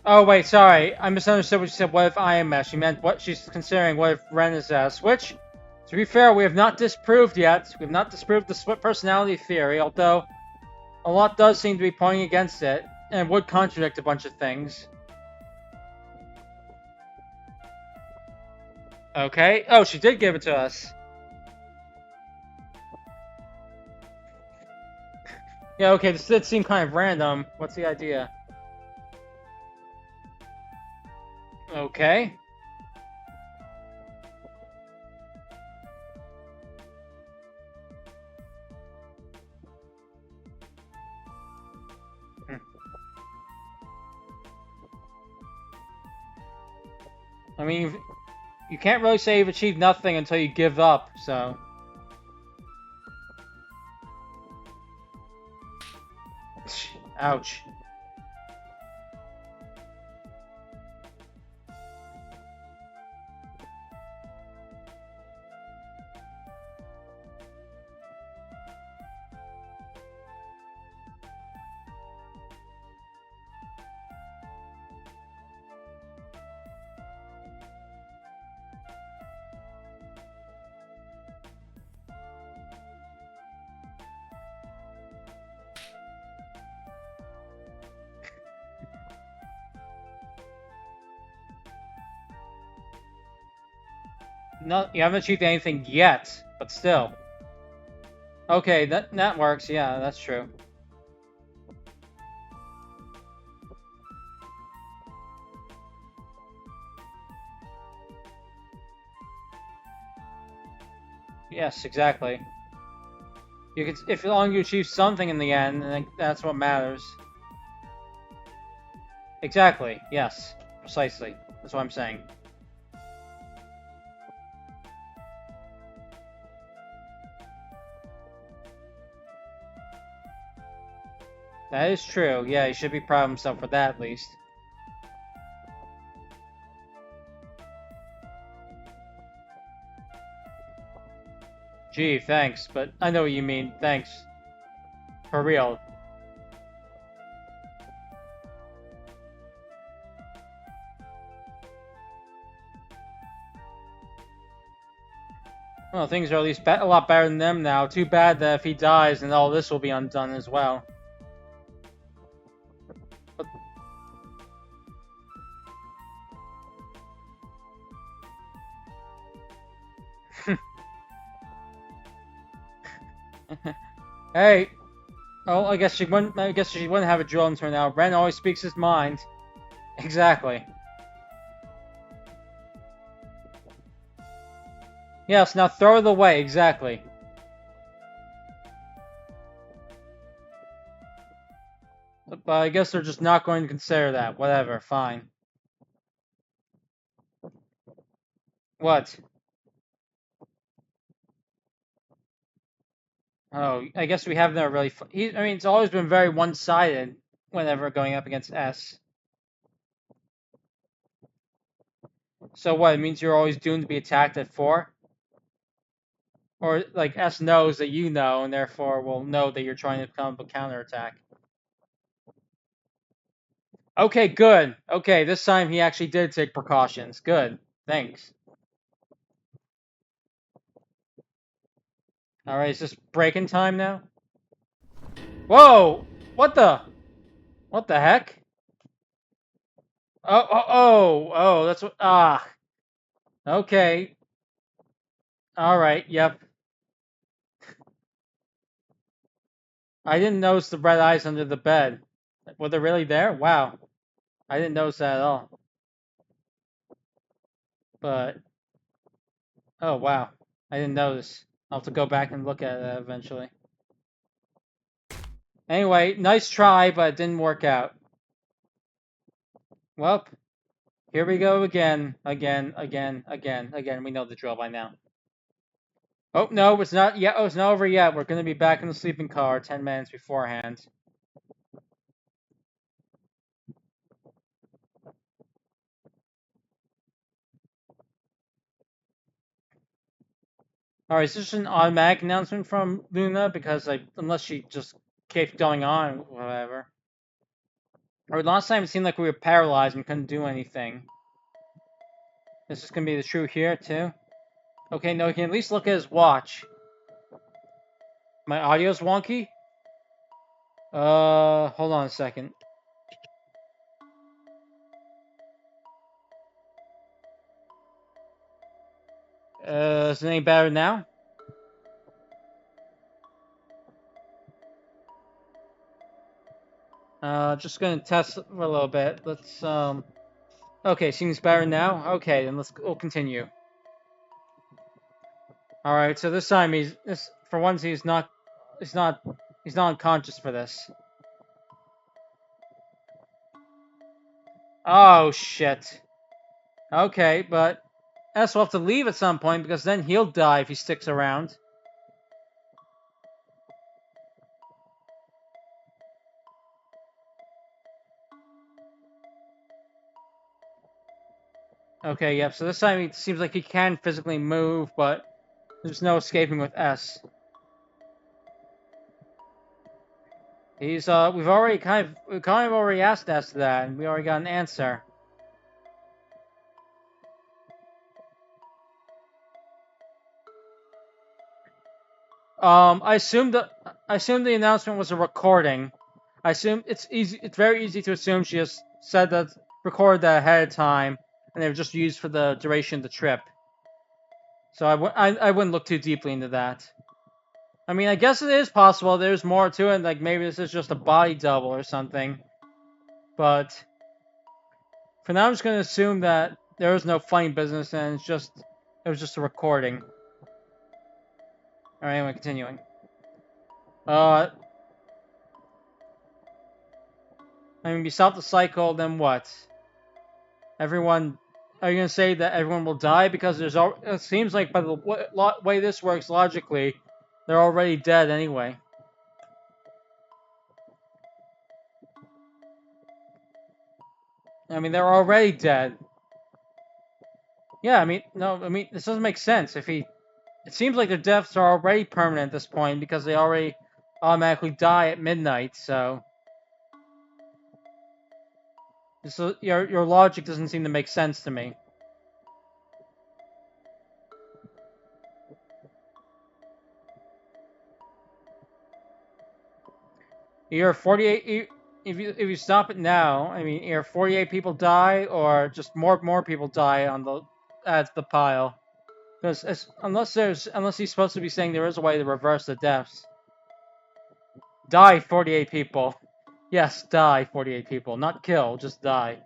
Oh wait, sorry, I misunderstood what you said. What if I am S? She meant what she's considering. What if Ren is S? Which, to be fair, we have not disproved yet. We have not disproved the split personality theory, although a lot does seem to be pointing against it, and would contradict a bunch of things. Okay. Oh, she did give it to us. Yeah, okay, this did seem kind of random. What's the idea? Okay. I mean, you can't really say you've achieved nothing until you give up, so... Ouch. No, you haven't achieved anything yet, but still. Okay, that works. Yeah, that's true. Yes, exactly. You can, if long as you achieve something in the end, then that's what matters. Exactly. Yes, precisely. That's what I'm saying. That is true. Yeah, he should be proud of himself for that, at least. Gee, thanks, but I know what you mean. Thanks. For real. Well, things are at least a lot better than them now. Too bad that if he dies, then all this will be undone as well. Hey. Oh, I guess she wouldn't. I guess she wouldn't have a drill into her now. Ren always speaks his mind. Exactly. Yes. Now throw it away. Exactly. But I guess they're just not going to consider that. Whatever. Fine. What? Oh, I guess we haven't really. I mean, it's always been very one-sided whenever going up against S. So what? It means you're always doomed to be attacked at 4? Or, like, S knows that you know, and therefore will know that you're trying to come up a counterattack. Okay, good. Okay, this time he actually did take precautions. Good. Thanks. Alright, is this breaking time now? Whoa! What the? What the heck? Oh, that's what. Ah. Okay. Alright, yep. I didn't notice the red eyes under the bed. Were they really there? Wow. I didn't notice that at all. But, oh wow. I didn't notice. I'll have to go back and look at it eventually. Anyway, nice try, but it didn't work out. Well, here we go again. Again. We know the drill by now. Oh, no, it's not yet. Oh, it's not over yet. We're going to be back in the sleeping car 10 minutes beforehand. Alright, is this an automatic announcement from Luna? Because, like, unless she just keeps going on, whatever. Or last time it seemed like we were paralyzed and couldn't do anything. This is going to be the true here, too? Okay, no, he can at least look at his watch. My audio's wonky? Hold on a second. Is it any better now? Just gonna test for a little bit. Let's, okay, seems better now? Okay, then we'll continue. Alright, so this time for once he's not unconscious for this. Oh, shit. Okay, but S will have to leave at some point because then he'll die if he sticks around. Okay, yep, so this time it seems like he can physically move, but there's no escaping with S. He's, we've kind of already asked S that, and we already got an answer. I assume the announcement was a recording. I assume it's very easy to assume she just said that, recorded that ahead of time, and they were just used for the duration of the trip. So I wouldn't look too deeply into that. I mean, I guess it is possible there's more to it, like maybe this is just a body double or something. But for now, I'm just going to assume that there was no funny business and it was just a recording. Alright, anyway, continuing. I mean, we stop the cycle, then what? Everyone, are you going to say that everyone will die? Because it seems like by the way this works logically, they're already dead anyway. I mean, they're already dead. Yeah, I mean, no, I mean, this doesn't make sense. It seems like their deaths are already permanent at this point because they already automatically die at midnight, so... your logic doesn't seem to make sense to me. Either 48... If you stop it now, I mean, either 48 people die or just more people die on the... adds the pile. Because unless he's supposed to be saying there is a way to reverse the deaths. Die 48 people. Yes, die 48 people. Not kill, just die.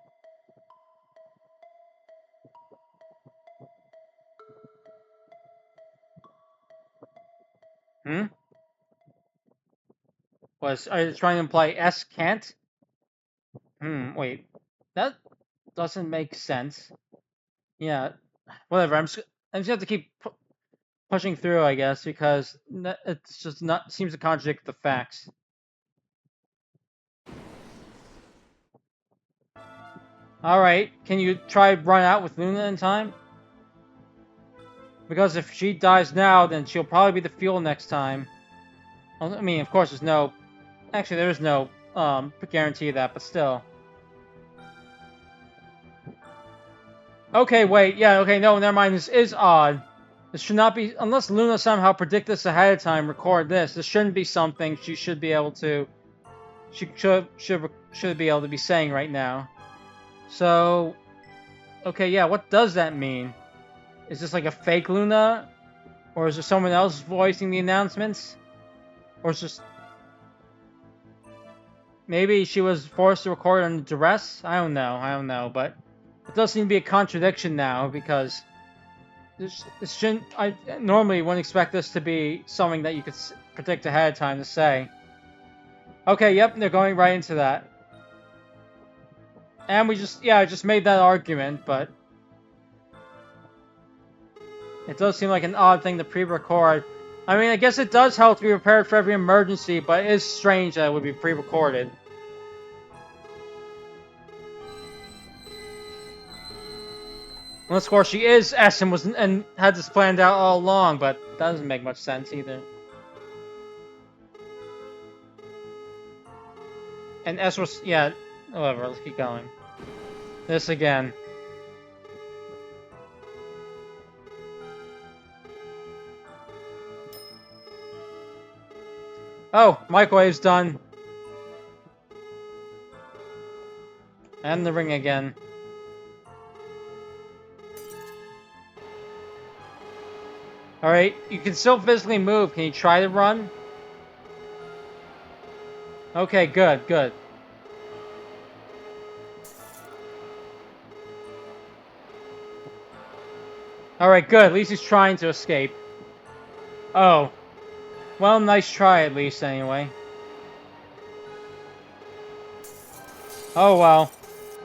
Hmm? Are you trying to imply S can't? Wait. That doesn't make sense. Yeah, whatever. I'm just have to keep pushing through, I guess, because it's just not seems to contradict the facts. All right, can you try run out with Luna in time? Because if she dies now, then she'll probably be the fuel next time. I mean, of course, actually, there is no guarantee of that, but still. Okay, wait, yeah, okay, no, never mind. This is odd. This should not be unless Luna somehow predict this ahead of time. Record this. This shouldn't be something she should be able to. She should be able to be saying right now. So, okay, yeah, what does that mean? Is this like a fake Luna? Or is there someone else voicing the announcements? Or is just... Maybe she was forced to record under duress? I don't know, but... It does seem to be a contradiction now, because... This shouldn't... I normally wouldn't expect this to be something that you could predict ahead of time to say. Okay, yep, they're going right into that. And we just... Yeah, I just made that argument, but... It does seem like an odd thing to pre-record. I mean, I guess it does help to be prepared for every emergency, but it is strange that it would be pre-recorded. Unless, of course, she is S and had this planned out all along, but that doesn't make much sense either. And S was... Yeah, whatever, let's keep going. This again. Oh, microwave's done. And the ring again. Alright, you can still physically move. Can you try to run? Okay, good, good. Alright, good. At least he's trying to escape. Oh. Well, nice try at least, anyway. Oh, well.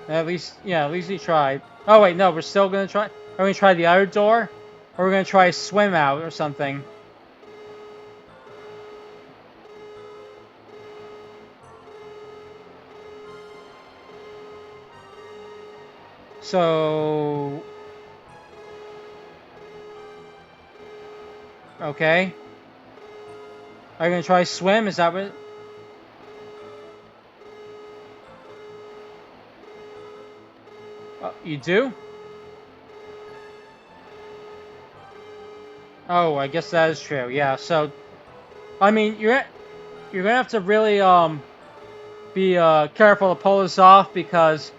At least he tried. Oh, wait, no, we're still gonna try... Are we gonna try the other door? Or we're gonna try swim out or something? So... Okay. Are you gonna try swim? Is that what... you do? Oh, I guess that is true. Yeah, so... I mean, you're gonna have to really, be, careful to pull this off, because...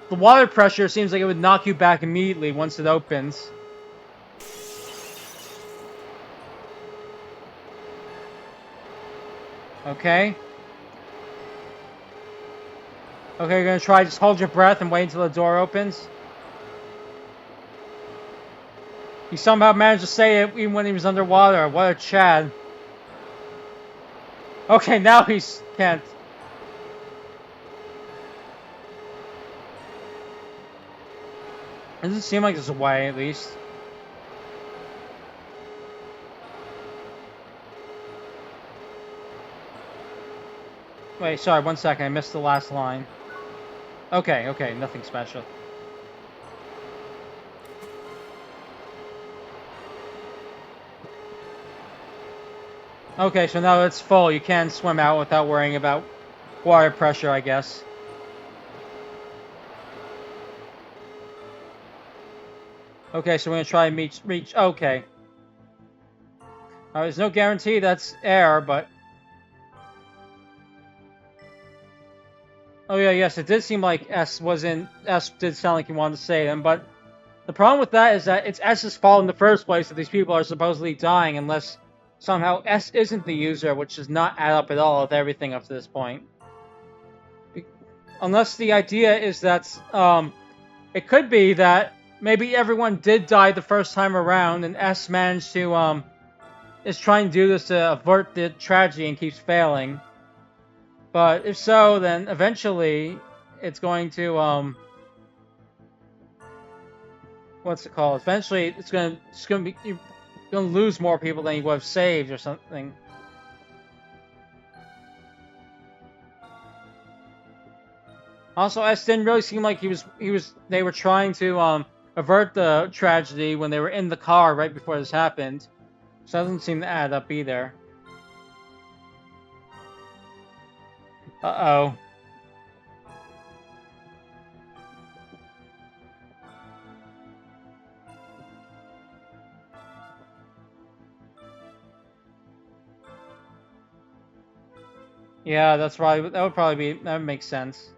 The water pressure seems like it would knock you back immediately once it opens. Okay. Okay, you're gonna try, just hold your breath and wait until the door opens. He somehow managed to say it even when he was underwater. What a Chad. Okay, now he can't. It doesn't seem like there's a way, at least. Wait, sorry, 1 second. I missed the last line. Okay, okay, nothing special. Okay, so now it's full. You can swim out without worrying about water pressure, I guess. Okay, so we're gonna try and reach. Okay. There's no guarantee that's air, but... Oh yeah, yes, it did seem like S did sound like he wanted to say them, but The problem with that is that it's S's fault in the first place that these people are supposedly dying unless somehow S isn't the user, which does not add up at all with everything up to this point. Unless the idea is that, it could be that maybe everyone did die the first time around and S managed to, is trying to do this to avert the tragedy and keeps failing. But if so, then eventually it's going to, what's it called? Eventually it's gonna be, you're gonna lose more people than you would have saved or something. Also, S didn't really seem like they were trying to, avert the tragedy when they were in the car right before this happened. So that doesn't seem to add up either. Uh-oh. Yeah, that would make sense.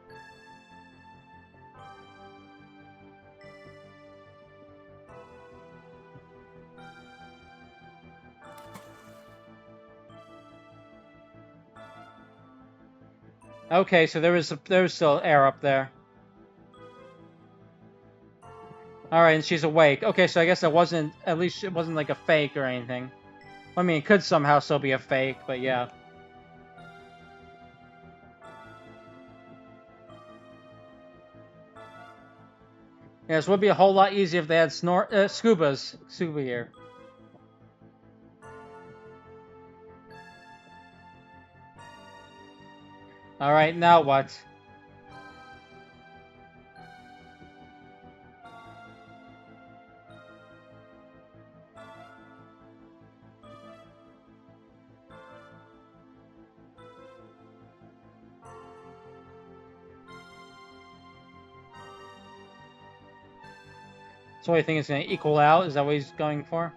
Okay, so there was still air up there. Alright, and she's awake. Okay, so I guess at least it wasn't like a fake or anything. I mean, it could somehow still be a fake, but yeah. Yeah, this would be a whole lot easier if they had scuba here. Alright, now what? So what do you think it's going to equal out? Is that what he's going for?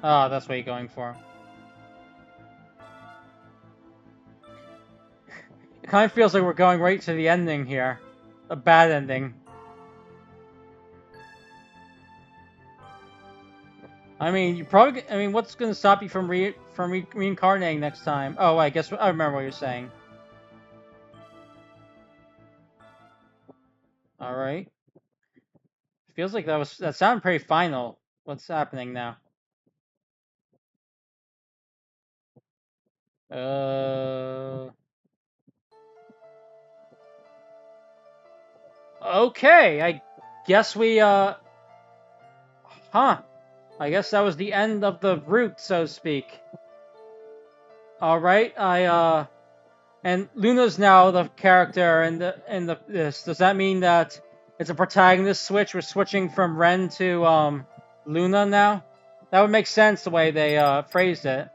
Oh, that's what he's going for. It kind of feels like we're going right to the ending here. A bad ending. I mean, what's going to stop you from reincarnating next time? Oh, I guess I remember what you're saying. All right. Feels like that sounded pretty final. What's happening now? Okay, I guess huh. I guess that was the end of the route, so to speak. Alright, and Luna's now the character in this. Does that mean that it's a protagonist switch? We're switching from Ren to, Luna now? That would make sense the way they, phrased it.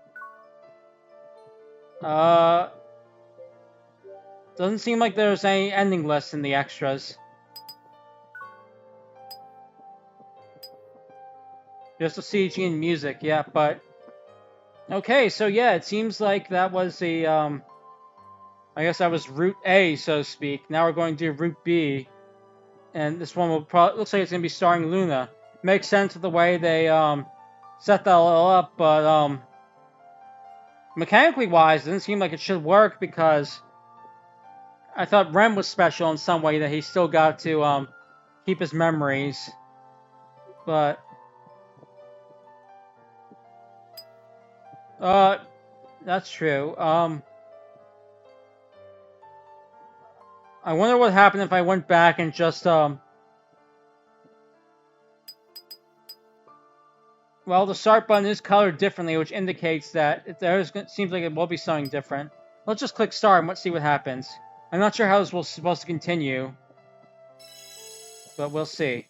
Doesn't seem like there's any ending lists in the extras. Just a CG and music, yeah, but... Okay, so yeah, it seems like that was the, I guess that was Route A, so to speak. Now we're going to do Route B. And this one will probably... Looks like it's going to be starring Luna. Makes sense with the way they, set that all up, but, mechanically wise, it doesn't seem like it should work because I thought Ren was special in some way that he still got to, keep his memories. But... that's true. I wonder what happened if I went back and just, well, the start button is colored differently, which indicates that seems like it will be something different. Let's just click start and let's see what happens. I'm not sure how this will supposed to continue, but we'll see.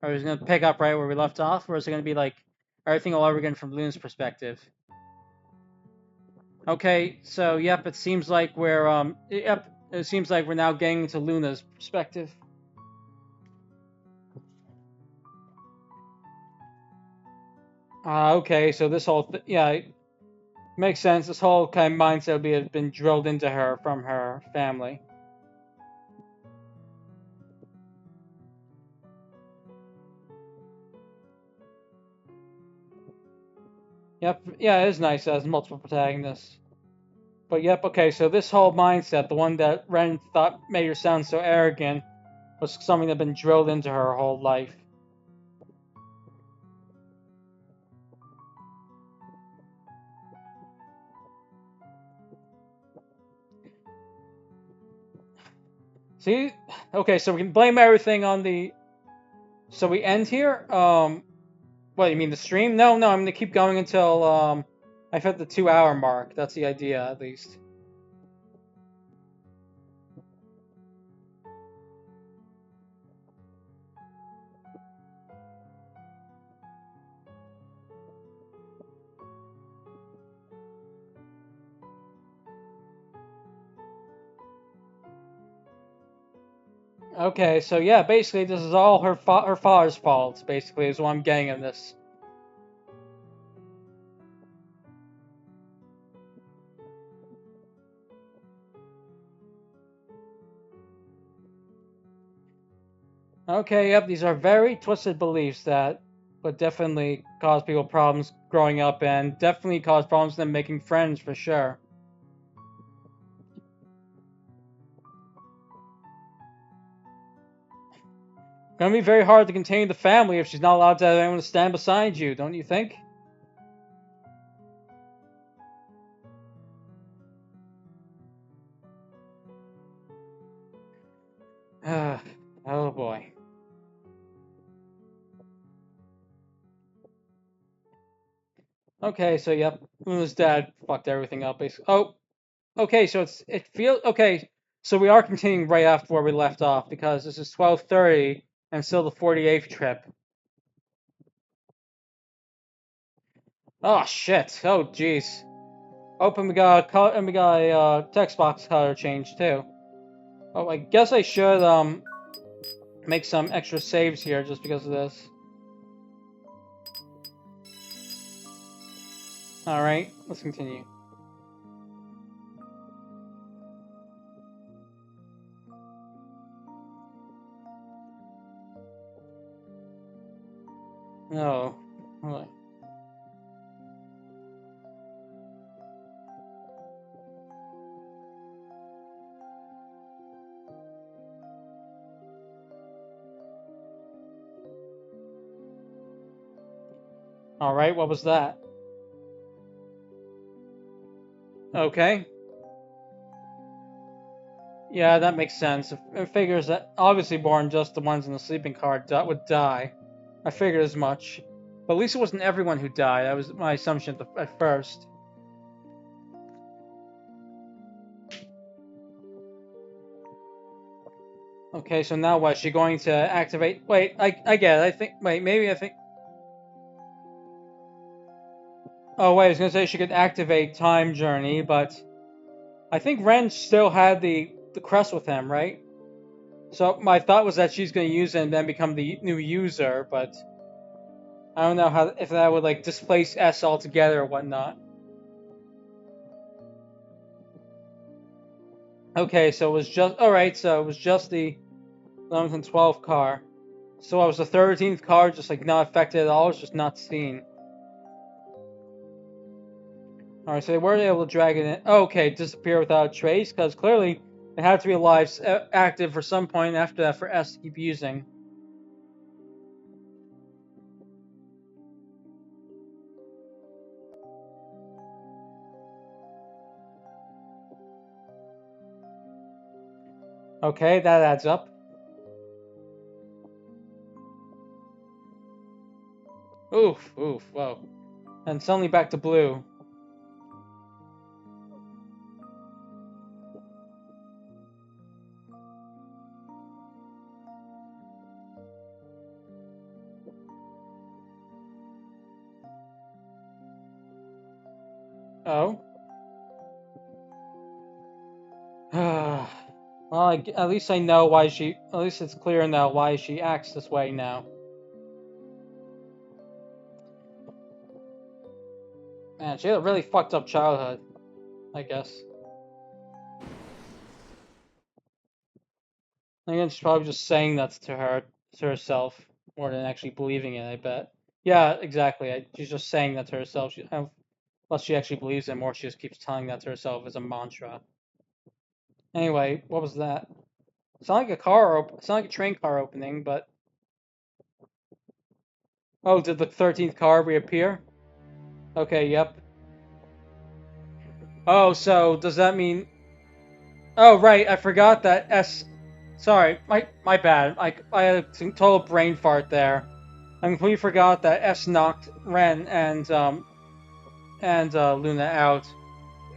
Are we going to pick up right where we left off, or is it going to be like everything all over again from Luna's perspective? Okay, so yep, it seems like it seems like we're now getting into Luna's perspective. Okay, so this whole yeah, makes sense. This whole kind of mindset would been drilled into her from her family. Yep, yeah, it is nice as multiple protagonists. But yep, okay, so this whole mindset, the one that Ren thought made her sound so arrogant, was something that had been drilled into her whole life. See? Okay, so we can blame everything on the... So we end here? What, you mean the stream? No, no, I'm gonna keep going until, I've hit the 2 hour mark. That's the idea, at least. Okay, so yeah, basically this is all her father's fault, basically, is what I'm getting in this. Okay, yep, these are very twisted beliefs that would definitely cause people problems growing up and definitely cause problems them making friends for sure. Gonna be very hard to contain the family if she's not allowed to have anyone to stand beside you, don't you think? Oh boy. Okay, so yep, Una's dad fucked everything up basically. Oh, okay, so it feels okay. So we are continuing right after where we left off because this is 12:30 and still the 48th trip. Oh shit. Oh jeez. Open we got a color and we got a text box color change too. Oh, I guess I should make some extra saves here just because of this. All right, let's continue. No. Oh. All right, what was that? Okay. Yeah, that makes sense. It figures that obviously born just the ones in the sleeping car would die. I figured as much. But at least it wasn't everyone who died. That was my assumption at first. Okay, so now what? Is she going to activate? Wait, I get it. I think. Wait, maybe I think. Oh, wait, I was going to say she could activate Time Journey, but I think Ren still had the crest with him, right? So my thought was that she's going to use it and then become the new user, but I don't know how if that would like displace S altogether or whatnot. Okay, so it was just all right. So it was just the 11th and 12th car. So I was the 13th car just like not affected at all. It's just not seen. All right, so they weren't able to drag it in. Okay, disappear without a trace because clearly it had to be alive, active for some point after that for S to keep using. Okay, that adds up. Oof, oof, whoa. And suddenly back to blue. Oh. Well, at least I know why she. At least it's clear now why she acts this way now. Man, she had a really fucked up childhood, I guess. Again, she's probably just saying that to herself more than actually believing it, I bet. Yeah, exactly. She's just saying that to herself. Unless she actually believes him, or she just keeps telling that to herself as a mantra. Anyway, what was that? It's not like a it's not like a train car opening, but oh, did the 13th car reappear? Okay, yep. Oh, so does that mean? Oh, right. I forgot that S. Sorry, my bad. I had a total brain fart there. I completely forgot that S knocked Ren and Luna out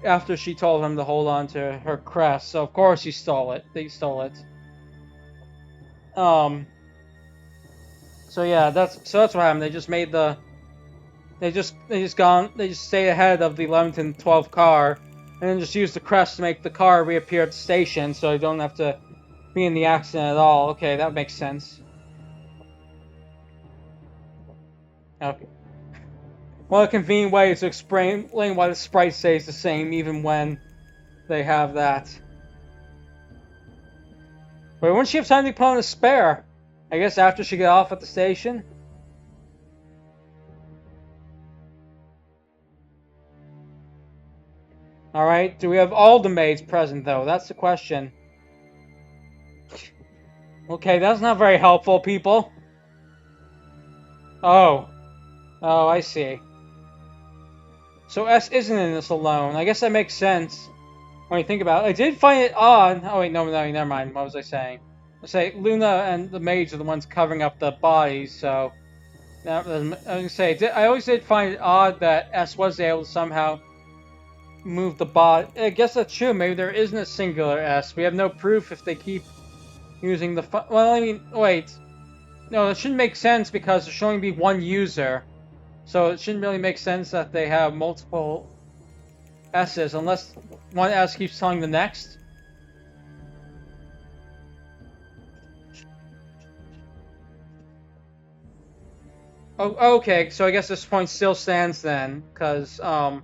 after she told him to hold on to her crest. So of course he stole it. They stole it. Um. So yeah, that's what happened. They just made the they just stay ahead of the 11th and 12th car, and then just use the crest to make the car reappear at the station, so you don't have to be in the accident at all. Okay, that makes sense. Okay. Well, a convenient way to explain why the sprite stays the same even when they have that. But wouldn't she have time to put on a spare? I guess after she got off at the station. All right. Do we have all the maids present though? That's the question. Okay, that's not very helpful, people. Oh. Oh, I see. So S isn't in this alone. I guess that makes sense when you think about it. I did find it odd. Oh wait, no, never mind. What was I saying? I say Luna and the maids are the ones covering up the bodies, so I was gonna say I always did find it odd that S was able to somehow move the body. I guess that's true. Maybe there isn't a singular S. We have no proof if they keep using the. Well, I mean, wait. No, it shouldn't make sense because there's showing to be one user, so it shouldn't really make sense that they have multiple S's unless one S keeps telling the next. Oh, okay. So I guess this point still stands then, because the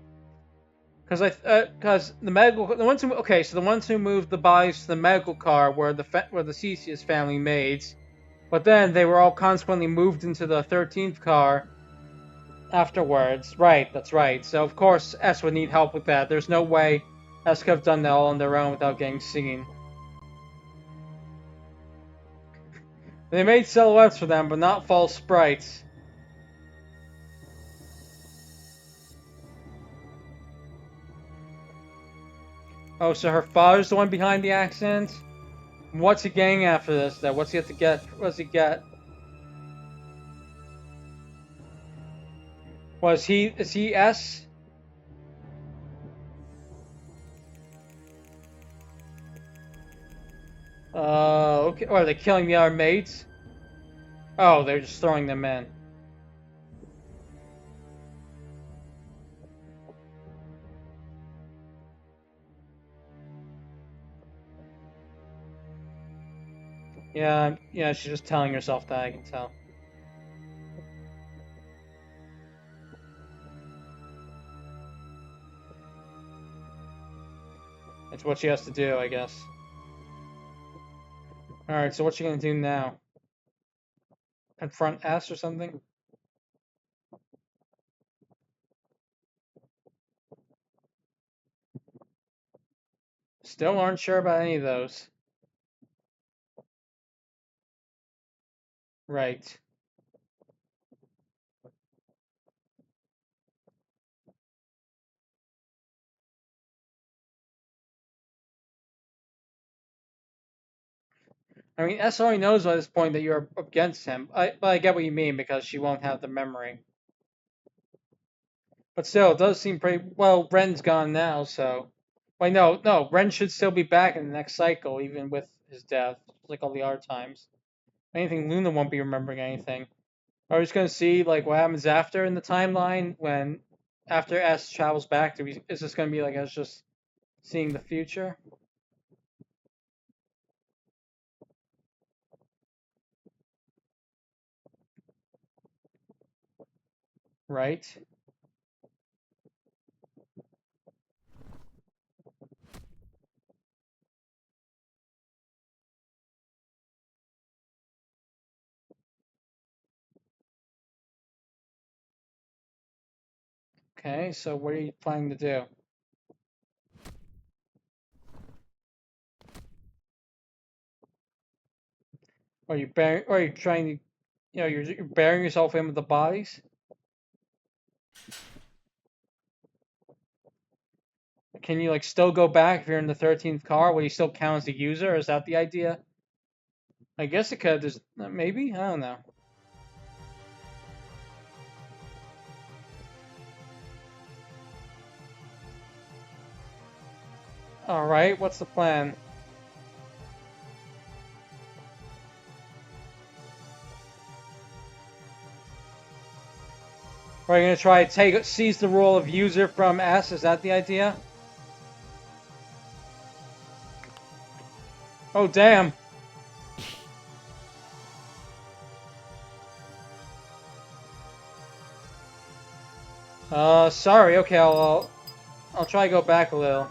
medical the ones who okay, so the ones who moved the bodies to the medical car were the Cesius family maids, but then they were all consequently moved into the 13th car afterwards. Right, that's right. So of course S would need help with that. There's no way S could have done that all on their own without getting seen. They made silhouettes for them, but not false sprites. Oh, so her father's the one behind the accident? What's he getting after this, then? What's he have to get? What's he get? Is he S? Okay. Or are they killing the other maids? Oh, they're just throwing them in. Yeah, she's just telling herself that, I can tell. It's what she has to do, I guess. Alright, so what's she gonna do now? Confront S or something? Still aren't sure about any of those. Right. I mean, S already knows by this point that you're against him. But I get what you mean because she won't have the memory. But still, it does seem pretty. Well, Ren's gone now, so. Wait, no. Ren should still be back in the next cycle, even with his death, like all the other times. If anything, Luna won't be remembering anything. Are we just gonna see like what happens after in the timeline when after S travels back? Is this gonna be like us just seeing the future? Right. Okay, so what are you planning to do? Are you trying to, you're burying yourself in with the bodies? Can you like still go back if you're in the 13th car? Will you still count as a user? Is that the idea? I guess it could. There's maybe, I don't know. All right, what's the plan? Are you gonna try to seize the role of user from S? Is that the idea? Oh damn. Sorry. Okay, I'll try to go back a little.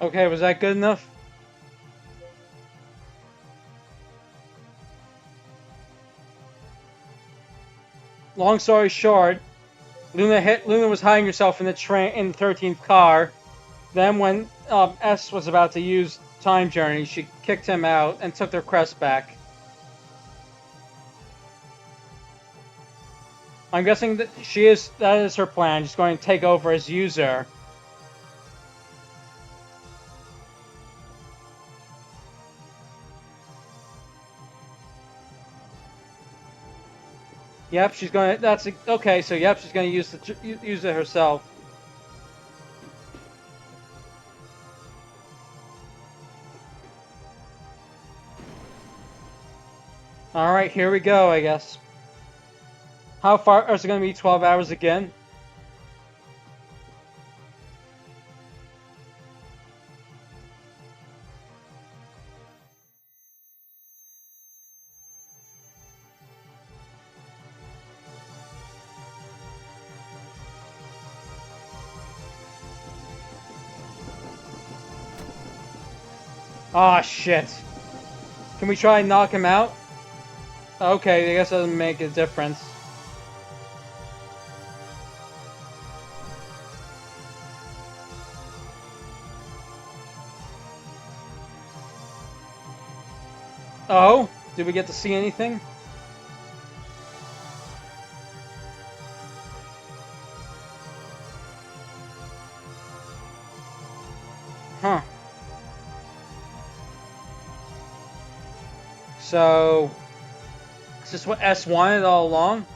Okay, was that good enough? Long story short, Luna was hiding herself in the train in the 13th car. Then when S was about to use Time Journey, she kicked him out and took their crest back. I'm guessing that that is her plan. She's going to take over as user. Yep, she's going to. That's okay. So yep, she's going to use it herself. All right, here we go. I guess. How far is it going to be? 12 hours again? Ah, shit. Can we try and knock him out? Okay, I guess that doesn't make a difference. Oh, did we get to see anything? Huh. So, is this what S wanted all along?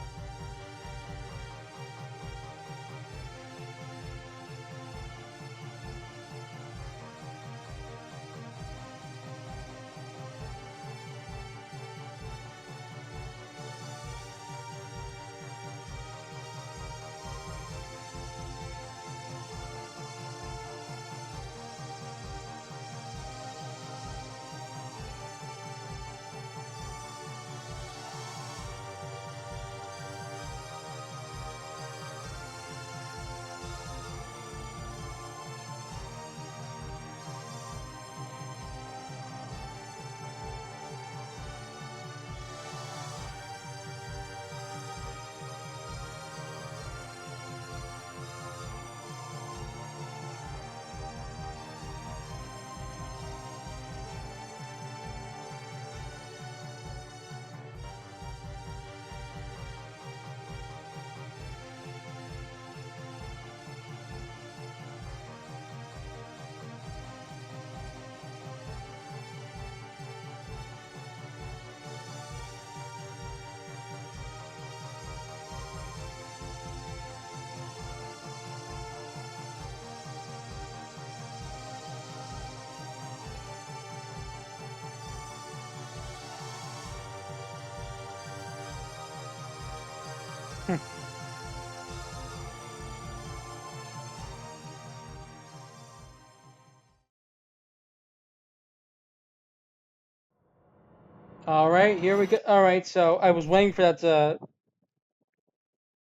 All right, here we go. All right, so I was waiting for that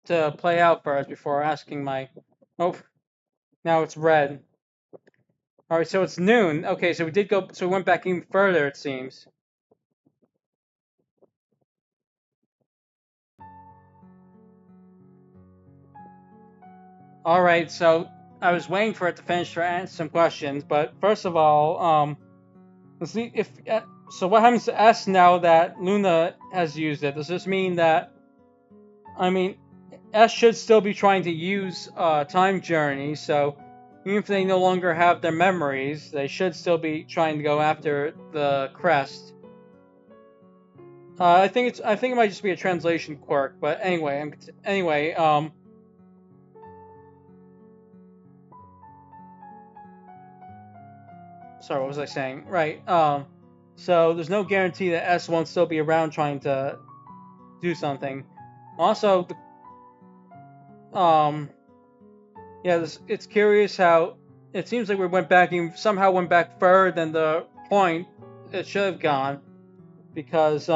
to play out first before asking my. Oh, now it's red. All right, so it's noon. Okay, so we did go. So we went back even further. It seems. All right, so I was waiting for it to finish to answer some questions, but first of all, let's see if. So what happens to S now that Luna has used it? Does this mean that? I mean, S should still be trying to use Time Journey, so even if they no longer have their memories, they should still be trying to go after the crest. I think it might just be a translation quirk, but anyway. Sorry, what was I saying? Right. So there's no guarantee that S won't still be around trying to do something. Also, um, yeah, it's curious how it seems like we went back and somehow went back further than the point it should have gone because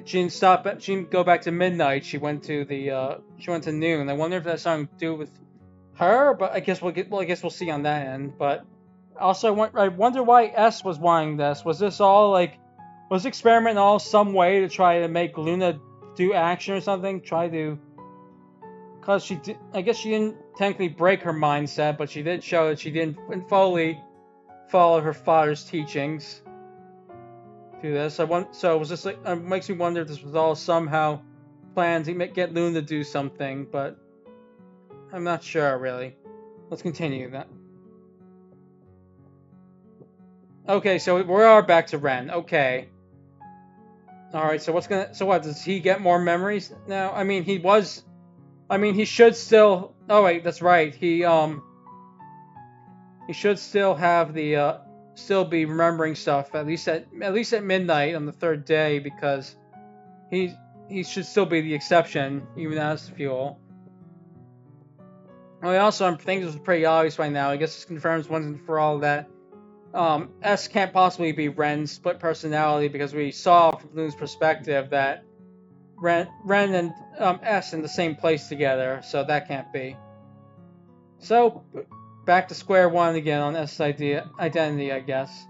she didn't stop. She didn't go back to midnight. She went to noon. I wonder if that's something to do with her, but I guess I guess we'll see on that end. But also, I wonder why S was wanting this. Was this all like, was the experiment all some way to try to make Luna do action or something? Try to, cause she did. I guess she didn't technically break her mindset, but she did show that she didn't fully follow her father's teachings. Do this. So was this like? It makes me wonder if this was all somehow planned to get Luna to do something, but I'm not sure really. Let's continue that. Okay, so we are back to Ren. Okay. All right. So So what? Does he get more memories now? I mean, he was. I mean, he should still. Oh wait, that's right. He should still have the. Still be remembering stuff at least at midnight on the third day because he he should still be the exception even as fuel. Well, also, I think this was pretty obvious by now. I guess this confirms once and for all that S can't possibly be Ren's split personality because we saw from Bloom's perspective that Ren and S in the same place together, so that can't be. So, back to square one again on S identity, I guess.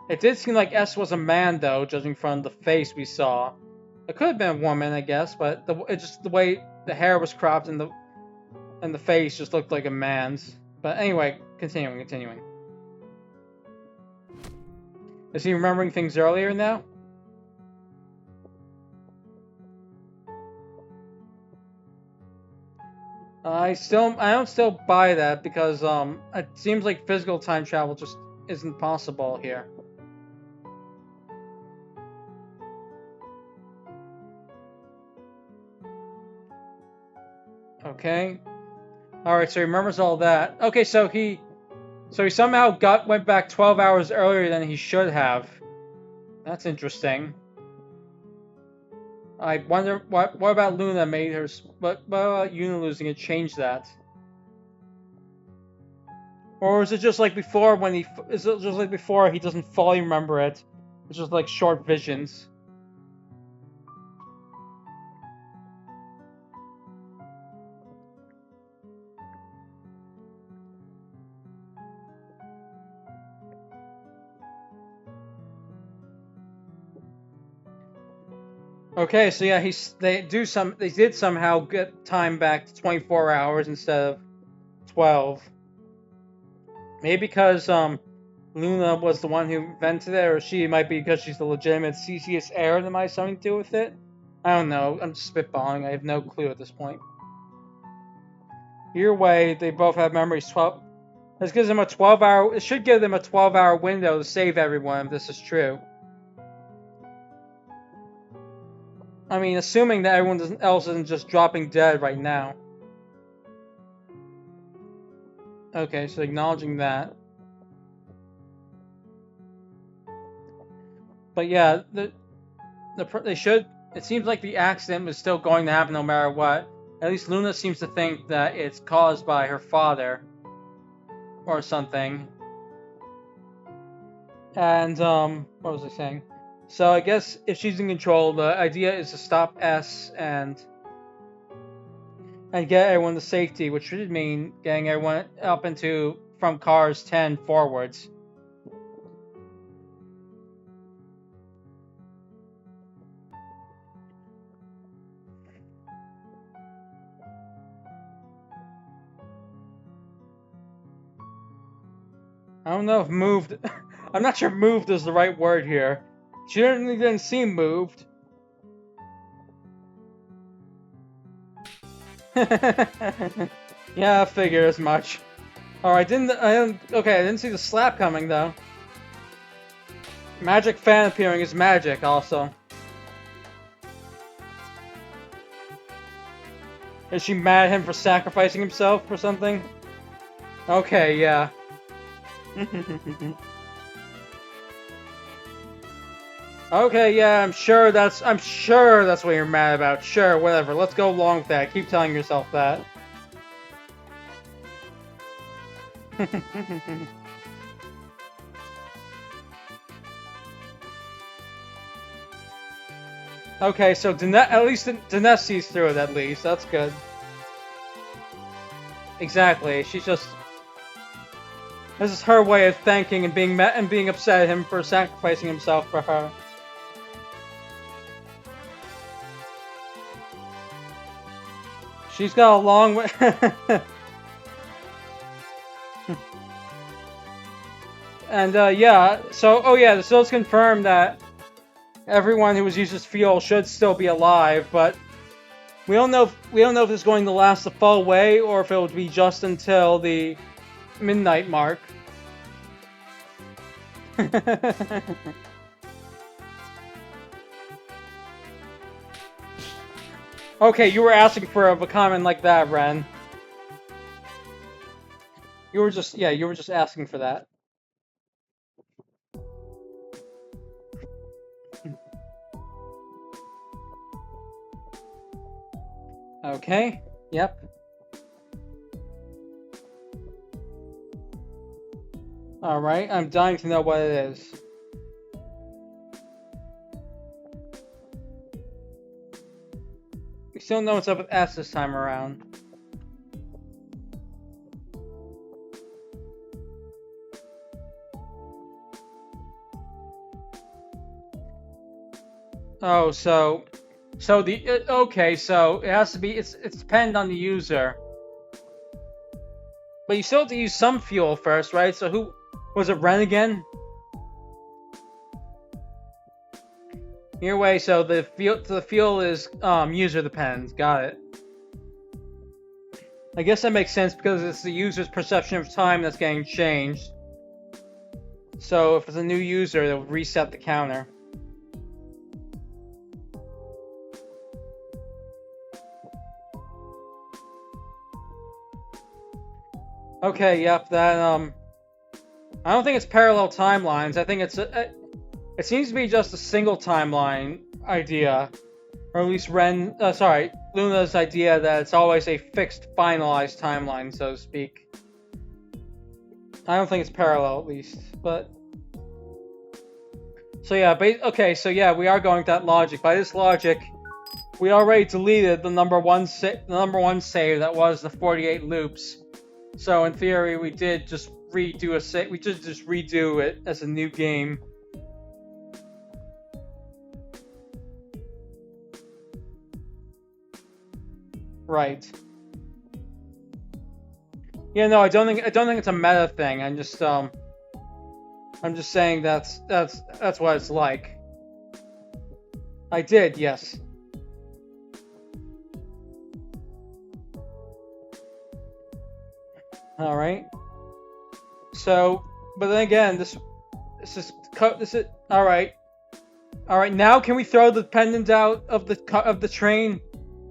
It did seem like S was a man, though, judging from the face we saw. It could have been a woman, I guess, but it just the way the hair was cropped and the face just looked like a man's. But anyway, continuing. Is he remembering things earlier now? I don't still buy that because it seems like physical time travel just isn't possible here. Okay. All right, so he remembers all that. Okay, so he somehow went back 12 hours earlier than he should have. That's interesting. I wonder what about Luna made her what about Luna losing it changed that? Or is it just like before when is it just like before he doesn't fully remember it? It's just like short visions. Okay, so yeah, they did somehow get time back to 24 hours instead of 12. Maybe because Luna was the one who invented it, or she might be because she's the legitimate CCS heir that might have something to do with it. I don't know. I'm just spitballing. I have no clue at this point. Either way, they both have memories 12. This gives them a 12-hour. It should give them a 12-hour window to save everyone if this is true. I mean, assuming that everyone else isn't just dropping dead right now. Okay, so acknowledging that. But yeah, they should. It seems like the accident was still going to happen no matter what. At least Luna seems to think that it's caused by her father or something. And, what was I saying? So I guess if she's in control, the idea is to stop S and get everyone to safety, which should mean getting everyone up into from cars 10 forwards. I don't know if moved. I'm not sure moved is the right word here. She certainly didn't seem moved. Yeah, I figured as much. Alright, okay, I didn't see the slap coming though. Magic fan appearing is magic also. Is she mad at him for sacrificing himself or something? Okay, yeah. Okay, yeah, I'm sure that's what you're mad about. Sure, whatever. Let's go along with that. Keep telling yourself that. Okay, so at least Dinesh sees through it at least. That's good. Exactly. She's just this is her way of thanking and being upset at him for sacrificing himself for her. She's got a long way. And yeah, so the source confirmed that everyone who was used as fuel should still be alive, but we don't know if it's going to last the full way or if it will be just until the midnight mark. Okay, you were asking for a comment like that, Ren. You were just asking for that. Okay, yep. Alright, I'm dying to know what it is. We still know what's up with S this time around. Oh, so okay, so it has to be it's dependent on the user. But you still have to use some fuel first, right? So who was it, Ren again? Either way, so the fuel is user dependent. Got it. I guess that makes sense because it's the user's perception of time that's getting changed. So if it's a new user, it'll reset the counter. Okay, yep, that I don't think it's parallel timelines. I think it seems to be just a single timeline idea, or at least Luna's idea that it's always a fixed, finalized timeline, so to speak. I don't think it's parallel, at least, but so yeah, okay, so yeah, we are going with that logic. By this logic, we already deleted the number one save that was the 48 loops. So in theory, we did just redo it as a new game. Right. Yeah, no, I don't think it's a meta thing. I'm just saying that's what it's like. I did, yes. All right. So, but then again, this is all right. All right. Now, can we throw the pendant out of the train?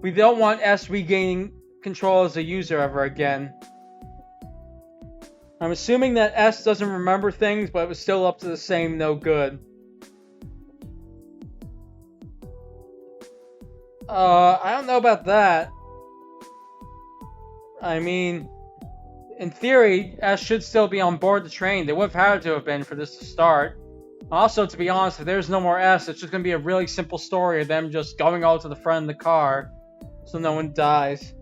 We don't want S regaining control as a user ever again. I'm assuming that S doesn't remember things, but it was still up to the same no good. I don't know about that. I mean, in theory, S should still be on board the train. They would have had to have been for this to start. Also, to be honest, if there's no more S, it's just gonna be a really simple story of them just going out to the front of the car, so no one dies.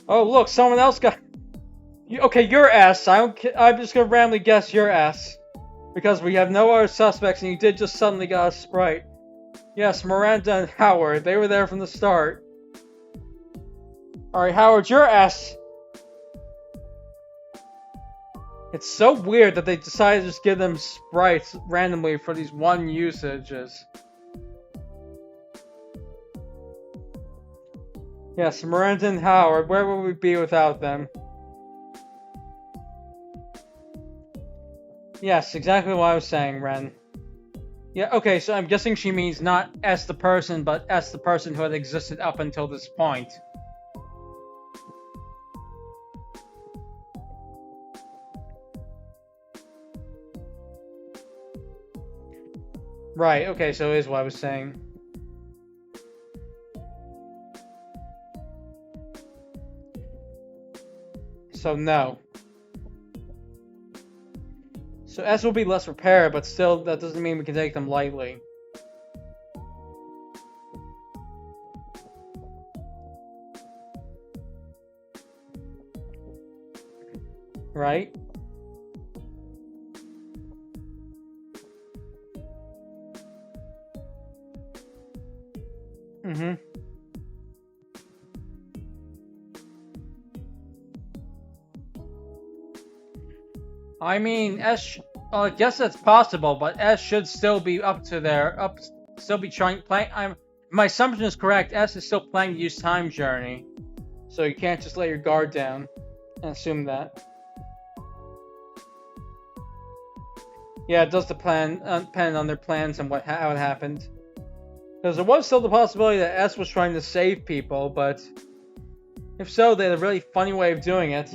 Oh, look, someone else got. Okay, you're S. I'm just gonna randomly guess you're S because we have no other suspects, and you did just suddenly got a Sprite. Yes, Miranda and Howard. They were there from the start. Alright, Howard, you're S. It's so weird that they decided to just give them sprites randomly for these one usages. Yes, Miranda and Howard, where would we be without them? Yes, exactly what I was saying, Ren. Yeah, okay, so I'm guessing she means not S the person, but S the person who had existed up until this point. Right, okay, so it is what I was saying. So no. So S will be less prepared, but still, that doesn't mean we can take them lightly. Right? Mm-hmm. I mean, I guess that's possible, but S should still be up to still be playing. My assumption is correct. S is still planning to use Time Journey, so you can't just let your guard down and assume that. Yeah, it does depend on their plans and how it happened. Because there was still the possibility that S was trying to save people, but if so, they had a really funny way of doing it.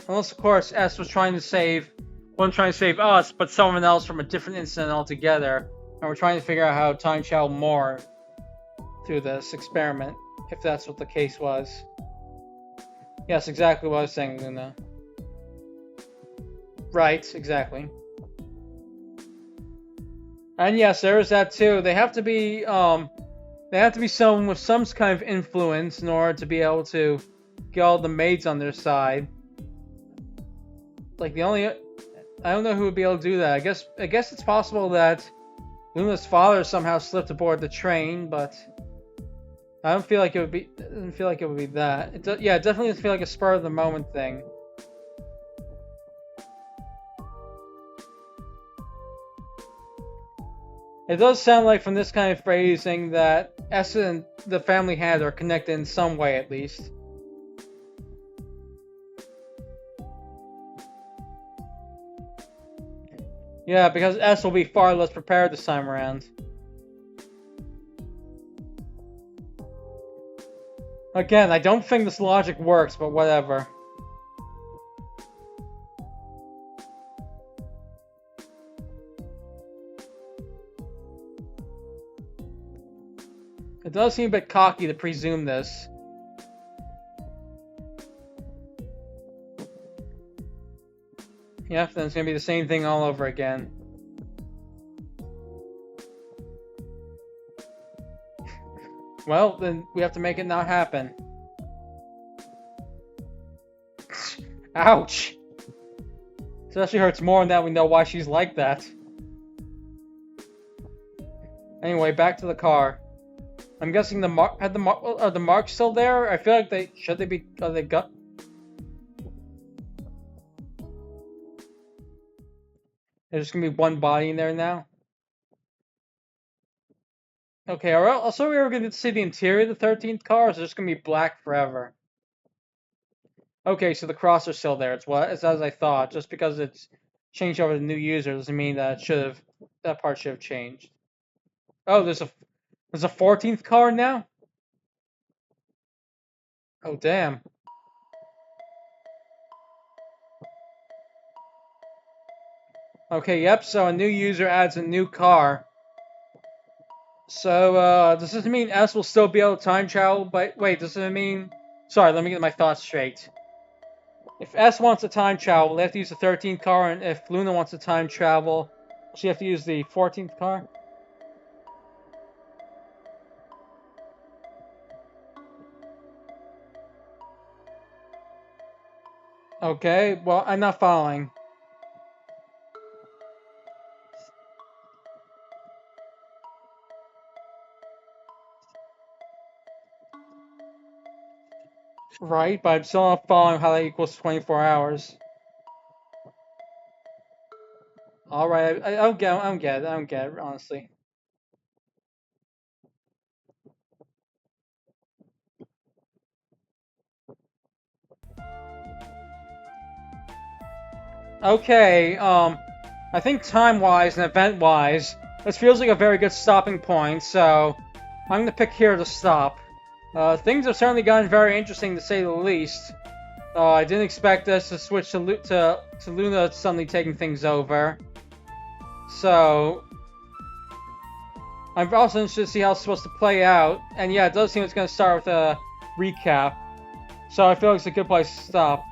Unless, of course, S was trying to wasn't trying to save us, but someone else from a different incident altogether, and we're trying to figure out how to time travel more through this experiment, if that's what the case was. Yes, exactly what I was saying, Luna. Right, exactly. And yes, there is that too. They have to be someone with some kind of influence in order to be able to get all the maids on their side. Like I don't know who would be able to do that. I guess it's possible that Luna's father somehow slipped aboard the train, but I don't feel like it would be. I don't feel like it would be that. Yeah, it definitely doesn't feel like a spur of the moment thing. It does sound like from this kind of phrasing that S and the family head are connected in some way at least. Yeah, because S will be far less prepared this time around. Again, I don't think this logic works, but whatever. It does seem a bit cocky to presume this. Yep, then it's gonna be the same thing all over again. Well, then we have to make it not happen. Ouch! This actually hurts more now we know why she's like that. Anyway, back to the car. I'm guessing are the marks still there? I feel like are they got? There's just gonna be one body in there now. Okay, also we were gonna see the interior of the 13th car, or is it just gonna be black forever? Okay, so the cross are still there. It's as I thought. Just because it's changed over to new user doesn't mean that that part should have changed. Oh, there's a 14th car now? Oh damn. Okay, yep, so a new user adds a new car. So, does this mean S will still be able to time travel? But wait, does it mean? Sorry, let me get my thoughts straight. If S wants to time travel, they have to use the 13th car, and if Luna wants to time travel, she have to use the 14th car. Okay, well, I'm not following. Right, but I'm still not following how that equals 24 hours. Alright, I don't get it, I don't get it, honestly. Okay, I think time-wise and event-wise, this feels like a very good stopping point, so I'm gonna pick here to stop. Things have certainly gotten very interesting to say the least. I didn't expect us to switch to Luna suddenly taking things over. So, I'm also interested to see how it's supposed to play out. And yeah, it does seem it's going to start with a recap. So I feel like it's a good place to stop.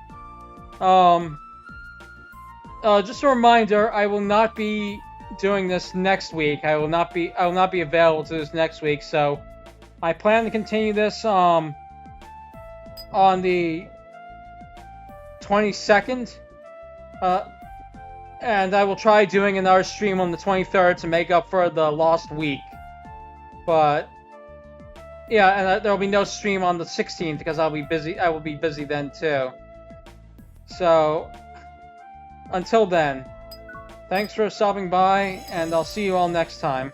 Just a reminder, I will not be doing this next week. I will not be available to this next week. So I plan to continue this on the 22nd. And I will try doing another stream on the 23rd to make up for the lost week. But yeah, and there will be no stream on the 16th because I'll be busy. I will be busy then too. So until then, thanks for stopping by, and I'll see you all next time.